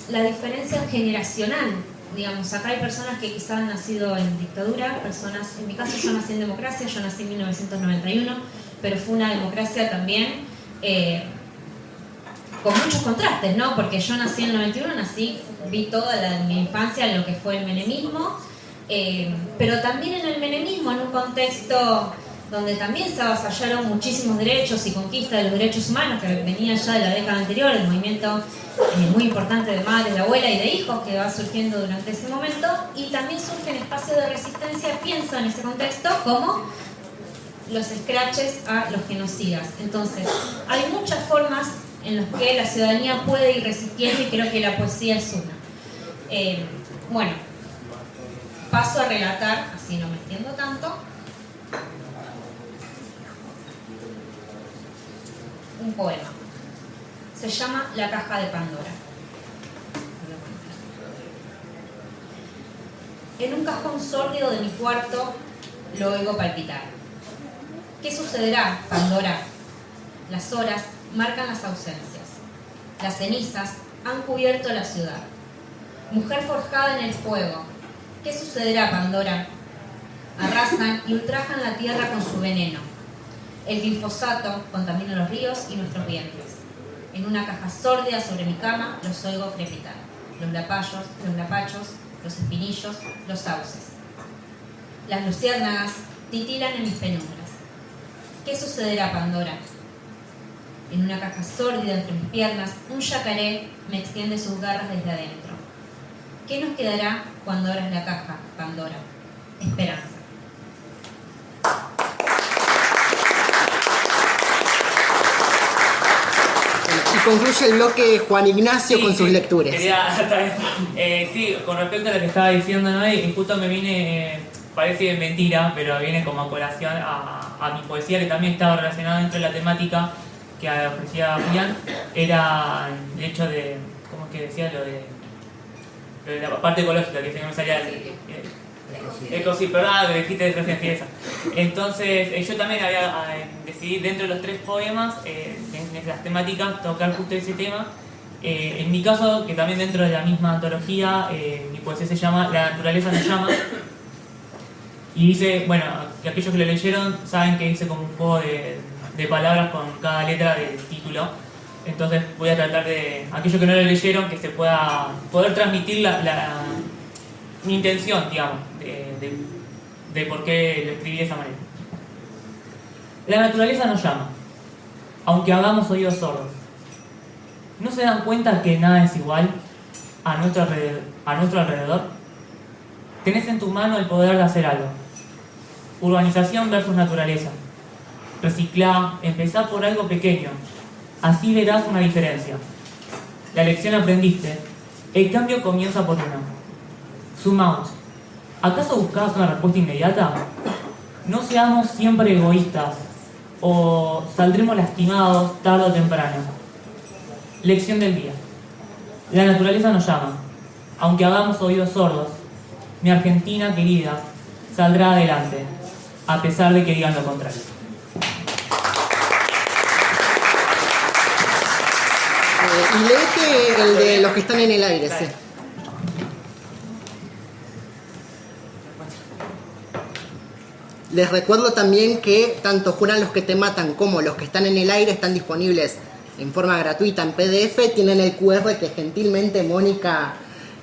la diferencia generacional. Digamos, acá hay personas que quizás han nacido en dictadura, personas, en mi caso yo nací en democracia, yo nací en 1991, pero fue una democracia también con muchos contrastes, ¿no? Porque yo nací en el 91, vi toda mi infancia lo que fue el menemismo, pero también en el menemismo, en un contexto donde también se avasallaron muchísimos derechos y conquista de los derechos humanos que venía ya de la década anterior, el movimiento muy importante de madres, de abuelas y de hijos que va surgiendo durante ese momento, y también surgen espacios de resistencia, pienso en ese contexto, como los escraches a los genocidas. Entonces, hay muchas formas en las que la ciudadanía puede ir resistiendo, y creo que la poesía es una. Bueno, paso a relatar, así no me extiendo tanto, un poema. Se llama La caja de Pandora. En un cajón sórdido de mi cuarto lo oigo palpitar. ¿Qué sucederá, Pandora? Las horas marcan las ausencias. Las cenizas han cubierto la ciudad. Mujer forjada en el fuego. ¿Qué sucederá, Pandora? Arrasan y ultrajan la tierra con su veneno. El glifosato contamina los ríos y nuestros vientres. En una caja sórdida sobre mi cama los oigo crepitar. Los lapachos, los espinillos, los sauces. Las luciérnagas titilan en mis penumbras. ¿Qué sucederá, Pandora? En una caja sórdida entre mis piernas, un yacaré me extiende sus garras desde adentro. ¿Qué nos quedará cuando abras la caja, Pandora? Esperanza. Y concluye el bloque Juan Ignacio con sus lecturas. Sí, con respecto a lo que estaba diciendo Noé, justo me viene, parece mentira, pero viene como a colación a mi poesía, que también estaba relacionada dentro de la temática que ofrecía Julián, era el hecho de, ¿cómo es que decía? Lo de la parte ecológica, que si no me salía perdón, que dijiste de esa. Entonces, yo también decidí dentro de los 3 poemas, en las temáticas, tocar justo ese tema. En mi caso, que también dentro de la misma antología, mi poesía se llama La naturaleza nos llama. Y dice, bueno, que aquellos que lo leyeron saben que hice como un juego de palabras con cada letra del título. Entonces voy a tratar de, aquellos que no lo leyeron, que se pueda poder transmitir mi intención, digamos, de por qué lo escribí de esa manera. La naturaleza nos llama, aunque hagamos oídos sordos. ¿No se dan cuenta que nada es igual a nuestro alrededor? Tenés en tu mano el poder de hacer algo. Urbanización versus naturaleza. Reciclá, empezá por algo pequeño. Así verás una diferencia. La lección aprendiste. El cambio comienza por uno. Zoom out. ¿Acaso buscabas una respuesta inmediata? No seamos siempre egoístas o saldremos lastimados tarde o temprano. Lección del día. La naturaleza nos llama. Aunque hagamos oídos sordos, mi Argentina querida saldrá adelante, a pesar de que digan lo contrario. Y léete el de los que están en el aire, sí. Les recuerdo también que tanto Juran los que te matan como los que están en el aire están disponibles en forma gratuita en PDF. Tienen el QR que gentilmente Mónica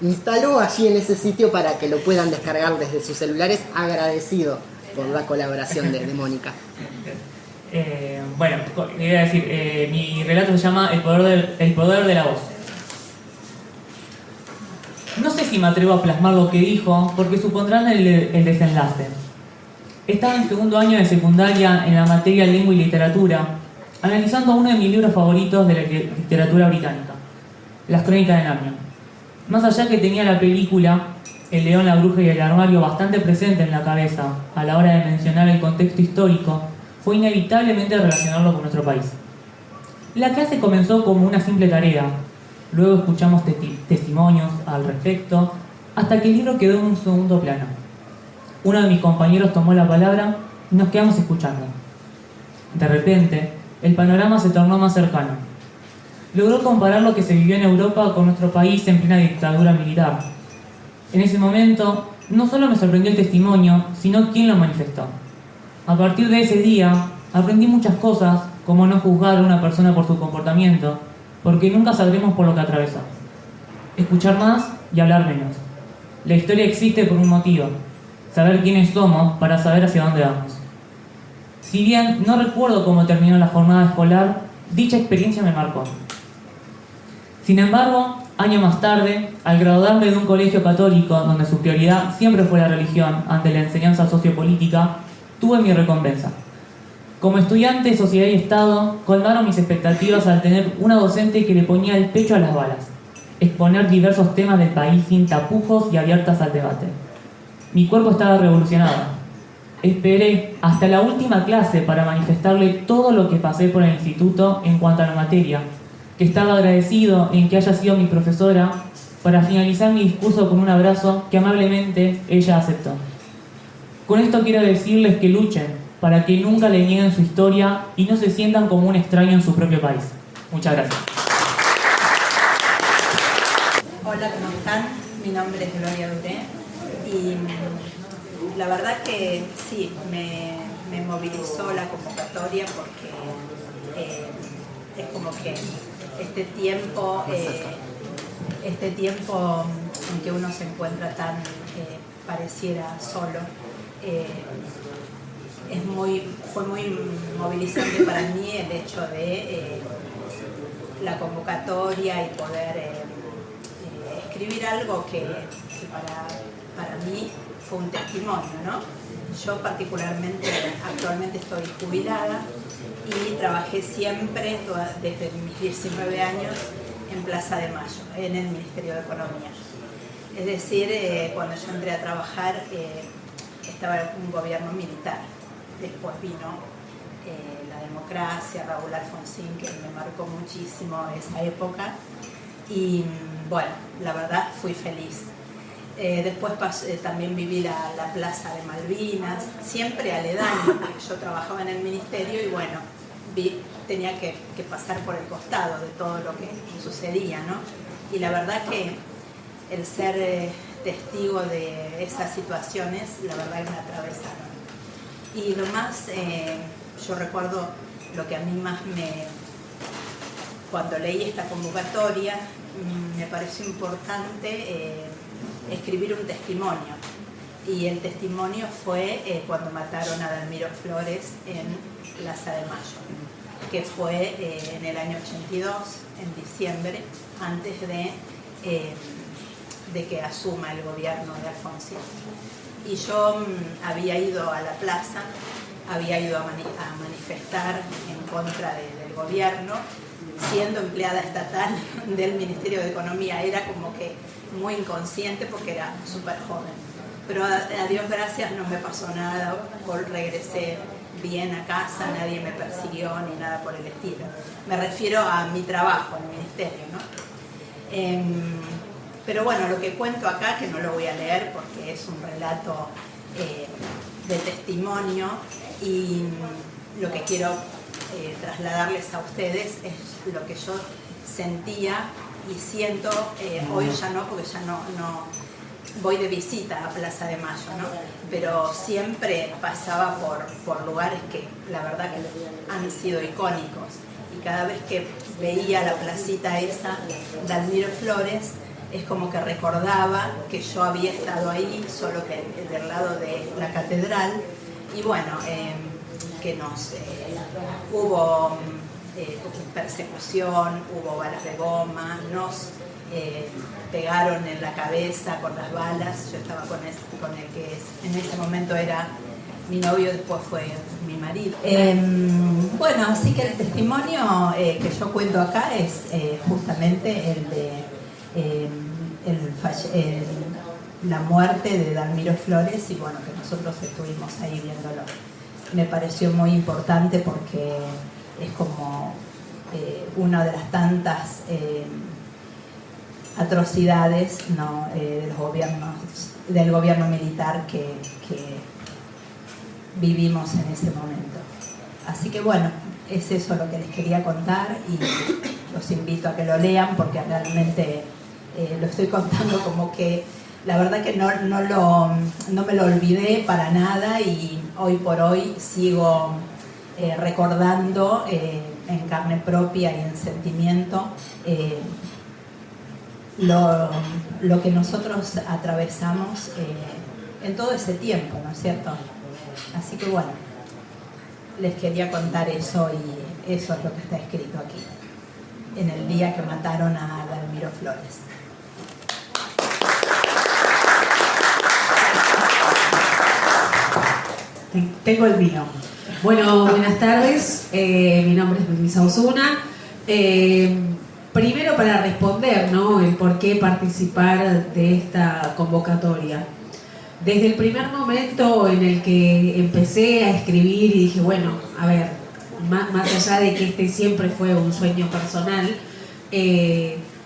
instaló allí en ese sitio para que lo puedan descargar desde sus celulares. Agradecido por la colaboración de Mónica. Bueno, le voy a decir, mi relato se llama El poder de la voz. No sé si me atrevo a plasmar lo que dijo, porque supondrán el desenlace. Estaba en segundo año de secundaria en la materia Lengua y Literatura, analizando uno de mis libros favoritos de la literatura británica, Las Crónicas de Narnia. Más allá que tenía la película El león, la bruja y el armario bastante presente en la cabeza a la hora de mencionar el contexto histórico, fue inevitablemente relacionarlo con nuestro país. La clase comenzó como una simple tarea, luego escuchamos testimonios al respecto, hasta que el libro quedó en un segundo plano. Uno de mis compañeros tomó la palabra y nos quedamos escuchando. De repente, el panorama se tornó más cercano. Logró comparar lo que se vivió en Europa con nuestro país en plena dictadura militar. En ese momento, no solo me sorprendió el testimonio, sino quién lo manifestó. A partir de ese día, aprendí muchas cosas, como no juzgar a una persona por su comportamiento, porque nunca sabremos por lo que atravesó. Escuchar más y hablar menos. La historia existe por un motivo: saber quiénes somos para saber hacia dónde vamos. Si bien no recuerdo cómo terminó la jornada escolar, dicha experiencia me marcó. Sin embargo, años más tarde, al graduarme de un colegio católico donde su prioridad siempre fue la religión ante la enseñanza sociopolítica, tuve mi recompensa. Como estudiante de Sociedad y Estado, colmaron mis expectativas al tener una docente que le ponía el pecho a las balas, exponer diversos temas del país sin tapujos y abiertas al debate. Mi cuerpo estaba revolucionado. Esperé hasta la última clase para manifestarle todo lo que pasé por el instituto en cuanto a la materia, que estaba agradecido en que haya sido mi profesora, para finalizar mi discurso con un abrazo que amablemente ella aceptó. Con esto quiero decirles que luchen para que nunca le nieguen su historia y no se sientan como un extraño en su propio país. Muchas gracias. Hola, ¿cómo están? Mi nombre es Gloria Duré y la verdad que sí, me movilizó la convocatoria porque es como que este tiempo en que uno se encuentra tan pareciera solo, fue muy movilizante para mí el hecho de la convocatoria y poder escribir algo que para mí fue un testimonio, ¿no? Yo particularmente actualmente estoy jubilada y trabajé siempre desde mis 19 años en Plaza de Mayo, en el Ministerio de Economía. Es decir, cuando yo entré a trabajar estaba un gobierno militar, después vino la democracia, Raúl Alfonsín, que me marcó muchísimo esa época y bueno, la verdad fui feliz. Después también viví la Plaza de Malvinas, siempre aledaño, porque yo trabajaba en el ministerio y bueno, tenía que pasar por el costado de todo lo que sucedía, ¿no? Y la verdad que el ser testigo de esas situaciones, la verdad que me atravesaron. Y lo más, yo recuerdo lo que a mí más cuando leí esta convocatoria, me pareció importante escribir un testimonio. Y el testimonio fue cuando mataron a Dalmiro Flores en Plaza de Mayo, que fue en el año 82, en diciembre, antes de que asuma el gobierno de Alfonsín. Y yo había ido a la plaza, había ido a manifestar en contra del gobierno, siendo empleada estatal del Ministerio de Economía. Era como que muy inconsciente porque era súper joven. Pero a Dios gracias no me pasó nada, regresé bien a casa, nadie me persiguió ni nada por el estilo. Me refiero a mi trabajo en el ministerio, ¿no? Pero bueno, lo que cuento acá, que no lo voy a leer porque es un relato de testimonio, y lo que quiero trasladarles a ustedes es lo que yo sentía y siento hoy ya no, porque ya no voy de visita a Plaza de Mayo, ¿no? Pero siempre pasaba por lugares que la verdad que han sido icónicos, y cada vez que veía la placita esa, Dalmiro Flores, es como que recordaba que yo había estado ahí, solo que del lado de la catedral, y bueno, que hubo persecución, hubo balas de goma, nos pegaron en la cabeza con las balas. Yo estaba con el que en ese momento era mi novio, después fue mi marido. Bueno, así que el testimonio que yo cuento acá es justamente el de la muerte de Dalmiro Flores, y bueno, que nosotros estuvimos ahí viéndolo. Me pareció muy importante porque es como una de las tantas atrocidades, ¿no? Del gobierno militar que vivimos en ese momento. Así que bueno, es eso lo que les quería contar, y los invito a que lo lean porque realmente lo estoy contando como que la verdad que no me lo olvidé para nada, y hoy por hoy sigo recordando en carne propia y en sentimiento lo que nosotros atravesamos en todo ese tiempo, ¿no es cierto? Así que bueno, les quería contar eso, y eso es lo que está escrito aquí, en el día que mataron a Dalmiro Flores. Tengo el mío. Bueno, buenas tardes. Mi nombre es Luisa Osuna. Primero, para responder, ¿no?, el por qué participar de esta convocatoria. Desde el primer momento en el que empecé a escribir y dije, bueno, a ver, más allá de que este siempre fue un sueño personal,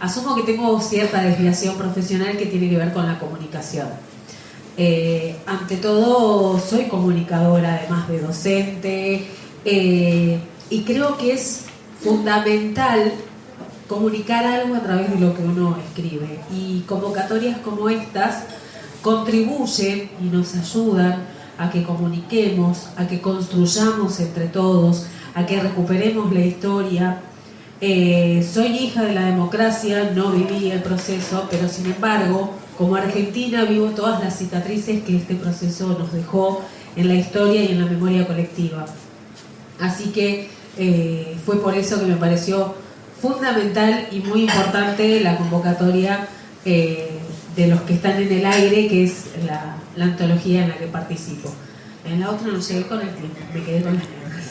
asumo que tengo cierta desviación profesional que tiene que ver con la comunicación. Ante todo, soy comunicadora, además de docente, y creo que es fundamental comunicar algo a través de lo que uno escribe. Y convocatorias como estas contribuyen y nos ayudan a que comuniquemos, a que construyamos entre todos, a que recuperemos la historia. Soy hija de la democracia, no viví el proceso, pero sin embargo, como argentina vivo todas las cicatrices que este proceso nos dejó en la historia y en la memoria colectiva. Así que fue por eso que me pareció fundamental y muy importante la convocatoria de los que están en el aire, que es la antología en la que participo. En la otra no llegué con el tiempo, me quedé con las ganas.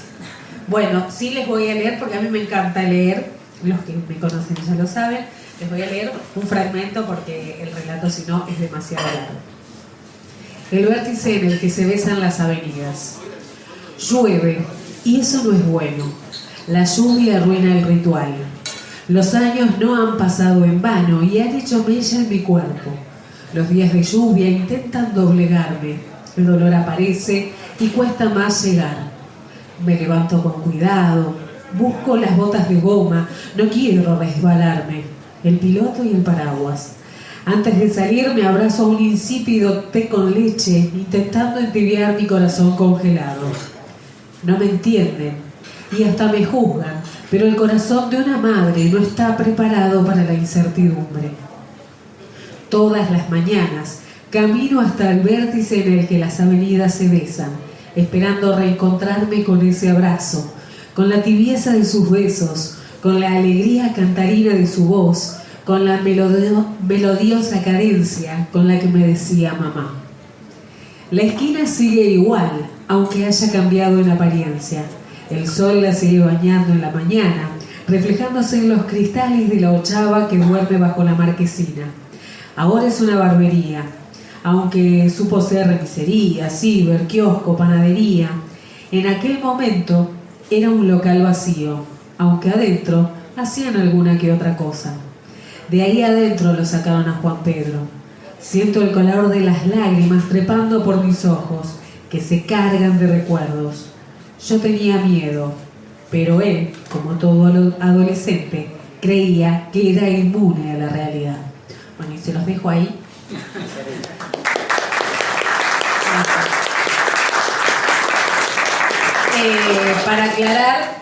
Bueno, sí les voy a leer, porque a mí me encanta leer, los que me conocen ya lo saben. Les voy a leer un fragmento porque el relato, si no, es demasiado largo. El vértice en el que se besan las avenidas. Llueve, y eso no es bueno. La lluvia arruina el ritual. Los años no han pasado en vano y han hecho mella en mi cuerpo. Los días de lluvia intentan doblegarme. El dolor aparece y cuesta más llegar. Me levanto con cuidado. Busco las botas de goma. No quiero resbalarme. El piloto y el paraguas. Antes de salir me abrazo a un insípido té con leche, intentando entibiar mi corazón congelado. No me entienden y hasta me juzgan, pero el corazón de una madre no está preparado para la incertidumbre. Todas las mañanas camino hasta el vértice en el que las avenidas se besan, esperando reencontrarme con ese abrazo, con la tibieza de sus besos, con la alegría cantarina de su voz, con la melodiosa cadencia con la que me decía mamá. La esquina sigue igual, aunque haya cambiado en apariencia. El sol la sigue bañando en la mañana, reflejándose en los cristales de la ochava que duerme bajo la marquesina. Ahora es una barbería, aunque supo ser remisería, ciber, kiosco, panadería. En aquel momento era un local vacío, aunque adentro hacían alguna que otra cosa. De ahí adentro lo sacaron a Juan Pedro. Siento el color de las lágrimas trepando por mis ojos, que se cargan de recuerdos. Yo tenía miedo, pero él, como todo adolescente, creía que era inmune a la realidad. Bueno, y se los dejo ahí. Para aclarar,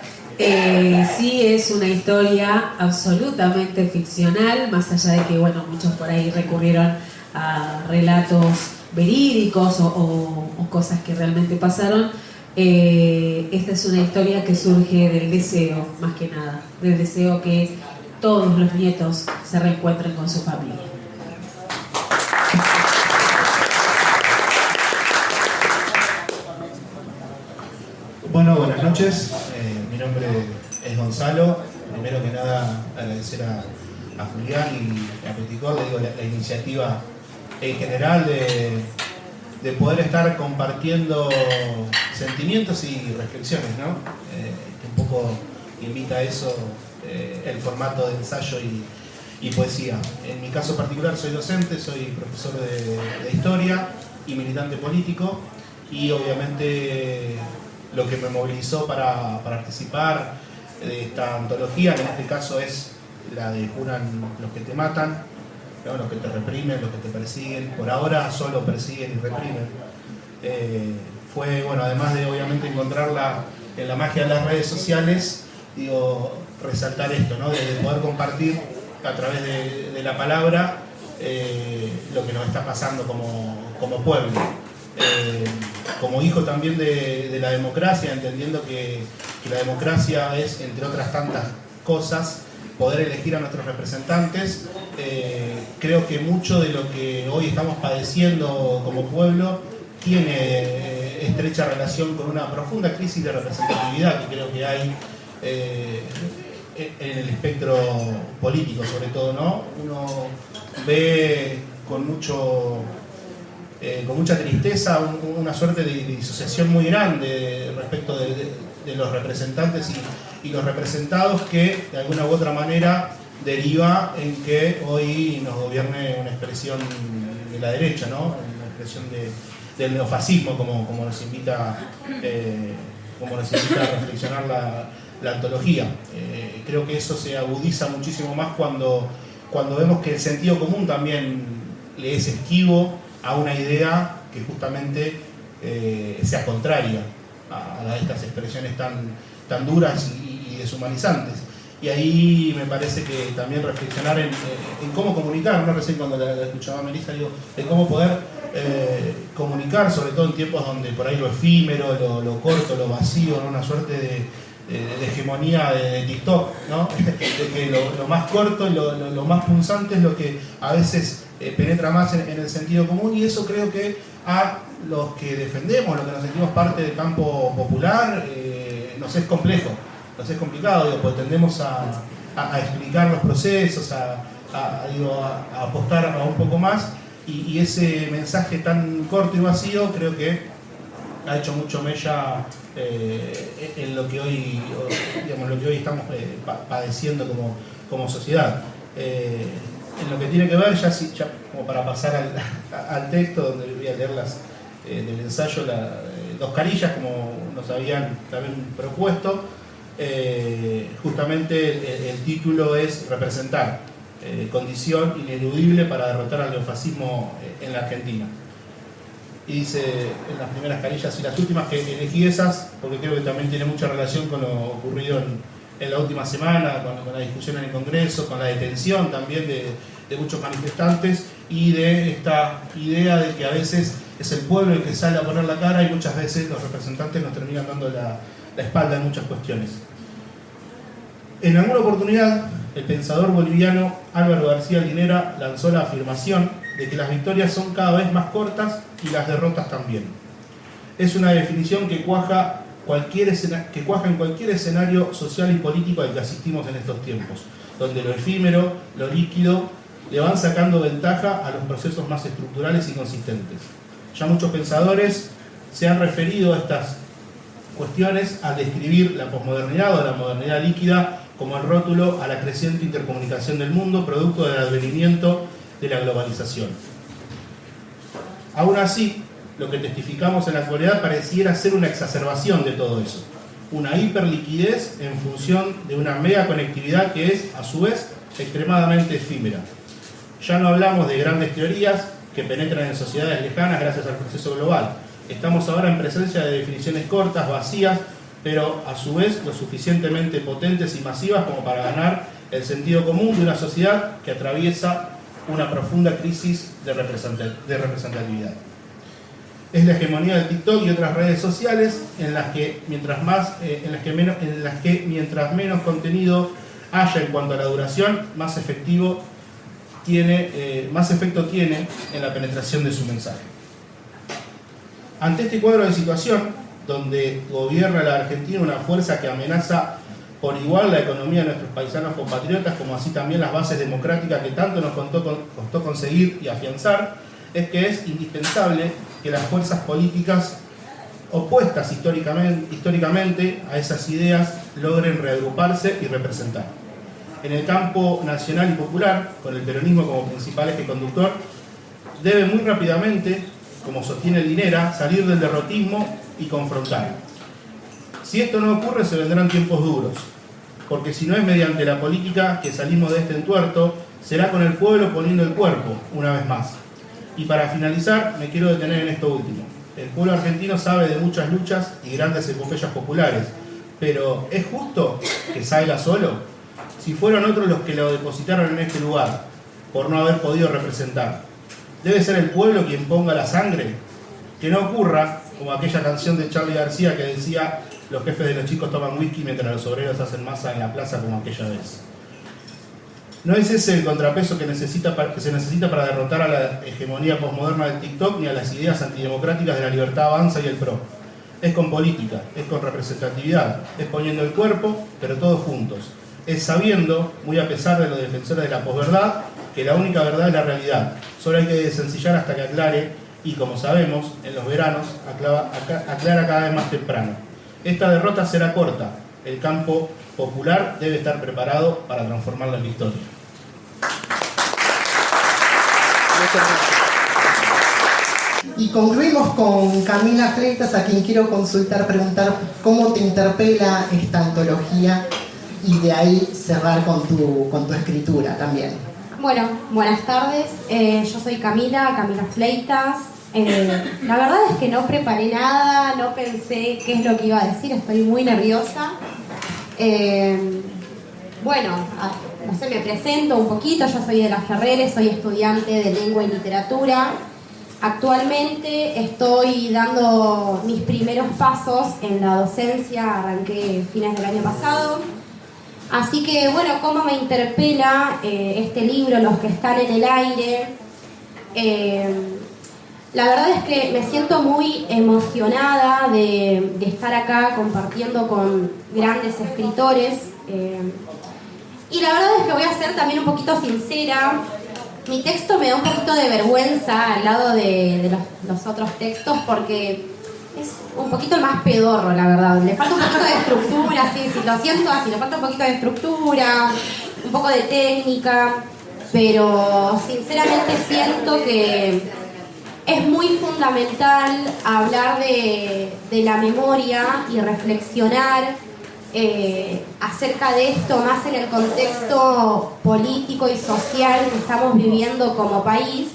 sí es una historia absolutamente ficcional, más allá de que, bueno, muchos por ahí recurrieron a relatos verídicos o cosas que realmente pasaron. Esta es una historia que surge del deseo, más que nada, del deseo que todos los nietos se reencuentren con su familia. Bueno, buenas noches. Mi nombre es Gonzalo. Primero que nada, agradecer a Julián y a Peticor, le digo, la iniciativa en general de poder estar compartiendo sentimientos y reflexiones, ¿no? Que un poco invita a eso el formato de ensayo y poesía. En mi caso particular soy docente, soy profesor de historia y militante político, y obviamente lo que me movilizó para participar de esta antología, que en este caso es la de Juran los que te matan, ¿no? Los que te reprimen, los que te persiguen. Por ahora solo persiguen y reprimen. Fue, bueno, además de obviamente encontrarla en la magia de las redes sociales, digo, resaltar esto, ¿no? De poder compartir a través de la palabra lo que nos está pasando como pueblo. Como hijo también de la democracia, entendiendo que la democracia es, entre otras tantas cosas, poder elegir a nuestros representantes. Creo que mucho de lo que hoy estamos padeciendo como pueblo tiene estrecha relación con una profunda crisis de representatividad que creo que hay en el espectro político, sobre todo, ¿no? Uno ve con mucha tristeza una suerte de disociación muy grande respecto de los representantes y los representados, que de alguna u otra manera deriva en que hoy nos gobierne una expresión de la derecha, ¿no? Una expresión del neofascismo, como nos invita a reflexionar la antología. Creo que eso se agudiza muchísimo más cuando vemos que el sentido común también le es esquivo a una idea que justamente sea contraria a estas expresiones tan duras y deshumanizantes. Y ahí me parece que también reflexionar en cómo comunicar, ¿no? Recién cuando la escuchaba a Melissa, digo, de cómo poder comunicar, sobre todo en tiempos donde por ahí lo efímero, lo corto, lo vacío, ¿no? Una suerte de hegemonía de TikTok, ¿no? De que lo más corto, lo más punzante es lo que a veces penetra más en el sentido común, y eso creo que a los que defendemos, los que nos sentimos parte del campo popular, nos es complejo. Nos es complicado, digo, porque tendemos a explicar los procesos, a apostar a un poco más, y ese mensaje tan corto y vacío creo que ha hecho mucho mella en lo que hoy, digamos, lo que hoy estamos padeciendo como sociedad. En lo que tiene que ver, ya como para pasar al texto, donde voy a leer del ensayo, dos carillas, como nos habían también propuesto. Justamente el título es Representar, condición ineludible para derrotar al neofascismo en la Argentina. Y dice en las primeras carillas, y las últimas que elegí esas porque creo que también tiene mucha relación con lo ocurrido en la última semana, con la discusión en el Congreso, con la detención también de muchos manifestantes, y de esta idea de que a veces es el pueblo el que sale a poner la cara y muchas veces los representantes nos terminan dando la espalda en muchas cuestiones. En alguna oportunidad, el pensador boliviano Álvaro García Linera lanzó la afirmación de que las victorias son cada vez más cortas y las derrotas también. Es una definición que cuaja en cualquier escenario social y político al que asistimos en estos tiempos, donde lo efímero, lo líquido, le van sacando ventaja a los procesos más estructurales y consistentes. Ya muchos pensadores se han referido a estas cuestiones al describir la posmodernidad o la modernidad líquida como el rótulo a la creciente intercomunicación del mundo, producto del advenimiento de la globalización. Aún así, lo que testificamos en la actualidad pareciera ser una exacerbación de todo eso, una hiperliquidez en función de una mega conectividad que es, a su vez, extremadamente efímera. Ya no hablamos de grandes teorías que penetran en sociedades lejanas gracias al proceso global. Estamos ahora en presencia de definiciones cortas, vacías, pero a su vez lo suficientemente potentes y masivas como para ganar el sentido común de una sociedad que atraviesa una profunda crisis de representatividad. Es la hegemonía del TikTok y otras redes sociales en las que mientras menos contenido haya en cuanto a la duración, más efecto tiene en la penetración de su mensaje. Ante este cuadro de situación, donde gobierna la Argentina una fuerza que amenaza por igual la economía de nuestros paisanos compatriotas, como así también las bases democráticas que tanto nos costó conseguir y afianzar, es que es indispensable que las fuerzas políticas opuestas históricamente a esas ideas logren reagruparse y representar. En el campo nacional y popular, con el peronismo como principal eje conductor, debe muy rápidamente, como sostiene Linera, salir del derrotismo y confrontar. Si esto no ocurre, se vendrán tiempos duros, porque si no es mediante la política que salimos de este entuerto, será con el pueblo poniendo el cuerpo, una vez más. Y para finalizar, me quiero detener en esto último. El pueblo argentino sabe de muchas luchas y grandes epopeyas populares, pero ¿es justo que salga solo? Si fueron otros los que lo depositaron en este lugar, por no haber podido representar, ¿debe ser el pueblo quien ponga la sangre? Que no ocurra como aquella canción de Charly García que decía: los jefes de los chicos toman whisky mientras los obreros hacen masa en la plaza como aquella vez. No es ese el contrapeso que se necesita para derrotar a la hegemonía posmoderna del TikTok ni a las ideas antidemocráticas de la libertad avanza y el PRO. Es con política, es con representatividad, es poniendo el cuerpo, pero todos juntos. Es sabiendo, muy a pesar de los defensores de la posverdad, que la única verdad es la realidad. Solo hay que desencillar hasta que aclare, y como sabemos, en los veranos aclara cada vez más temprano. Esta derrota será corta. El campo popular debe estar preparado para transformarla en victoria. Y concluimos con Camila Fleitas, a quien quiero preguntar cómo te interpela esta antología y de ahí cerrar con tu escritura también. Bueno, buenas tardes. Yo soy Camila Fleitas. La verdad es que no preparé nada, no pensé qué es lo que iba a decir, estoy muy nerviosa. Bueno, no sé, me presento un poquito. Yo soy de La Ferrere, soy estudiante de Lengua y Literatura. Actualmente estoy dando mis primeros pasos en la docencia, arranqué fines del año pasado. Así que, bueno, ¿cómo me interpela este libro, Los que están en el aire? La verdad es que me siento muy emocionada de estar acá compartiendo con grandes escritores. Y la verdad es que voy a ser también un poquito sincera. Mi texto me da un poquito de vergüenza al lado de los otros textos porque es un poquito más pedorro, la verdad. Le falta un poquito de estructura, sí, lo siento así, le falta un poquito de estructura, un poco de técnica, pero sinceramente siento que es muy fundamental hablar de la memoria y reflexionar acerca de esto, más en el contexto político y social que estamos viviendo como país,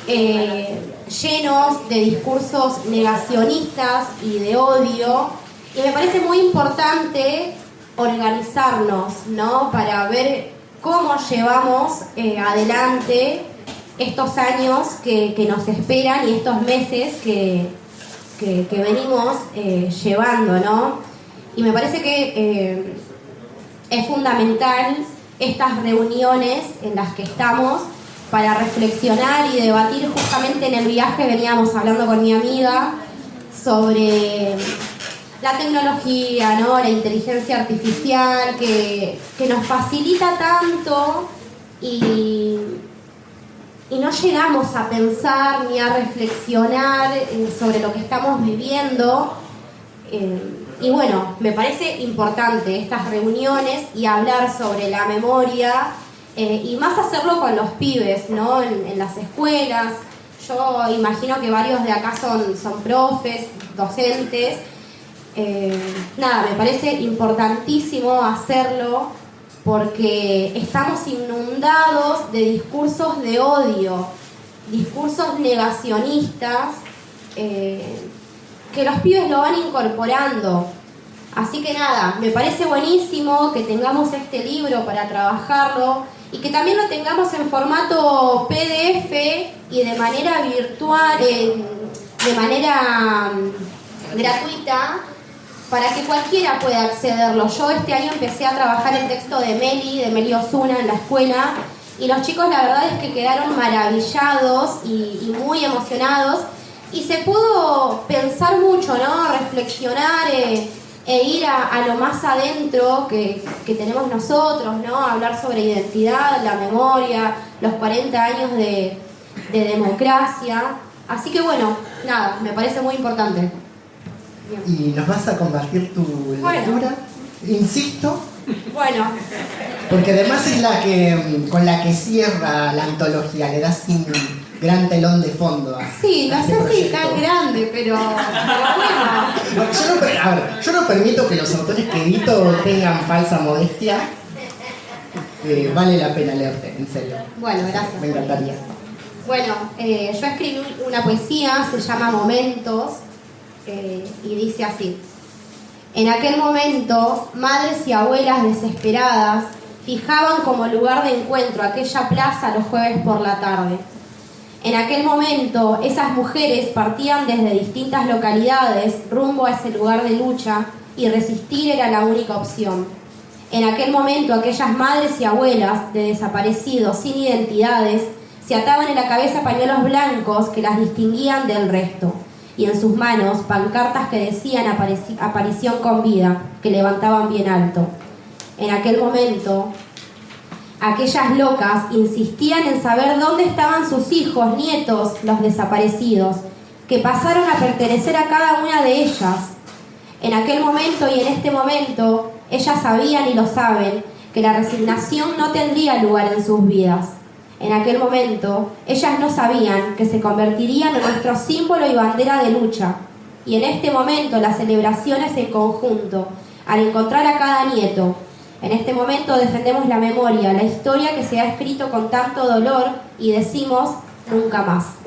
llenos de discursos negacionistas y de odio, y me parece muy importante organizarnos, ¿no? Para ver cómo llevamos adelante estos años que nos esperan y estos meses que venimos llevando, ¿no? Y me parece que es fundamental estas reuniones en las que estamos para reflexionar y debatir. Justamente en el viaje veníamos hablando con mi amiga sobre la tecnología, ¿no? La inteligencia artificial que nos facilita tanto y no llegamos a pensar ni a reflexionar sobre lo que estamos viviendo. Y bueno, me parece importante estas reuniones y hablar sobre la memoria y más hacerlo con los pibes, ¿no? En las escuelas. Yo imagino que varios de acá son profes, docentes. Nada, me parece importantísimo hacerlo porque estamos inundados de discursos de odio, discursos negacionistas, que los pibes lo van incorporando. Así que nada, me parece buenísimo que tengamos este libro para trabajarlo y que también lo tengamos en formato PDF y de manera virtual, de manera gratuita, para que cualquiera pueda accederlo. Yo este año empecé a trabajar el texto de Meli Osuna en la escuela, y los chicos la verdad es que quedaron maravillados y muy emocionados. Y se pudo pensar mucho, ¿no? Reflexionar e ir a lo más adentro que tenemos nosotros, ¿no? Hablar sobre identidad, la memoria, los 40 años de democracia. Así que bueno, nada, me parece muy importante. Bien. ¿Y nos vas a compartir tu lectura? Insisto. Bueno. Porque además es con la que cierra la antología, le das un gran telón de fondo. Sí, no sé si tan grande, pero bueno. Yo no permito que los autores que edito tengan falsa modestia. Vale la pena leerte, en serio. Bueno, gracias. Me encantaría. Bueno, yo escribí una poesía, se llama Momentos, y dice así. En aquel momento, madres y abuelas desesperadas fijaban como lugar de encuentro aquella plaza los jueves por la tarde. En aquel momento, esas mujeres partían desde distintas localidades rumbo a ese lugar de lucha y resistir era la única opción. En aquel momento, aquellas madres y abuelas de desaparecidos sin identidades se ataban en la cabeza pañuelos blancos que las distinguían del resto, y en sus manos pancartas que decían aparición con vida, que levantaban bien alto. En aquel momento, aquellas locas insistían en saber dónde estaban sus hijos, nietos, los desaparecidos, que pasaron a pertenecer a cada una de ellas. En aquel momento y en este momento, ellas sabían y lo saben, que la resignación no tendría lugar en sus vidas. en aquel momento, ellas no sabían que se convertirían en nuestro símbolo y bandera de lucha. Y en este momento, las celebraciones en conjunto, al encontrar a cada nieto, en este momento defendemos la memoria, la historia que se ha escrito con tanto dolor y decimos nunca más.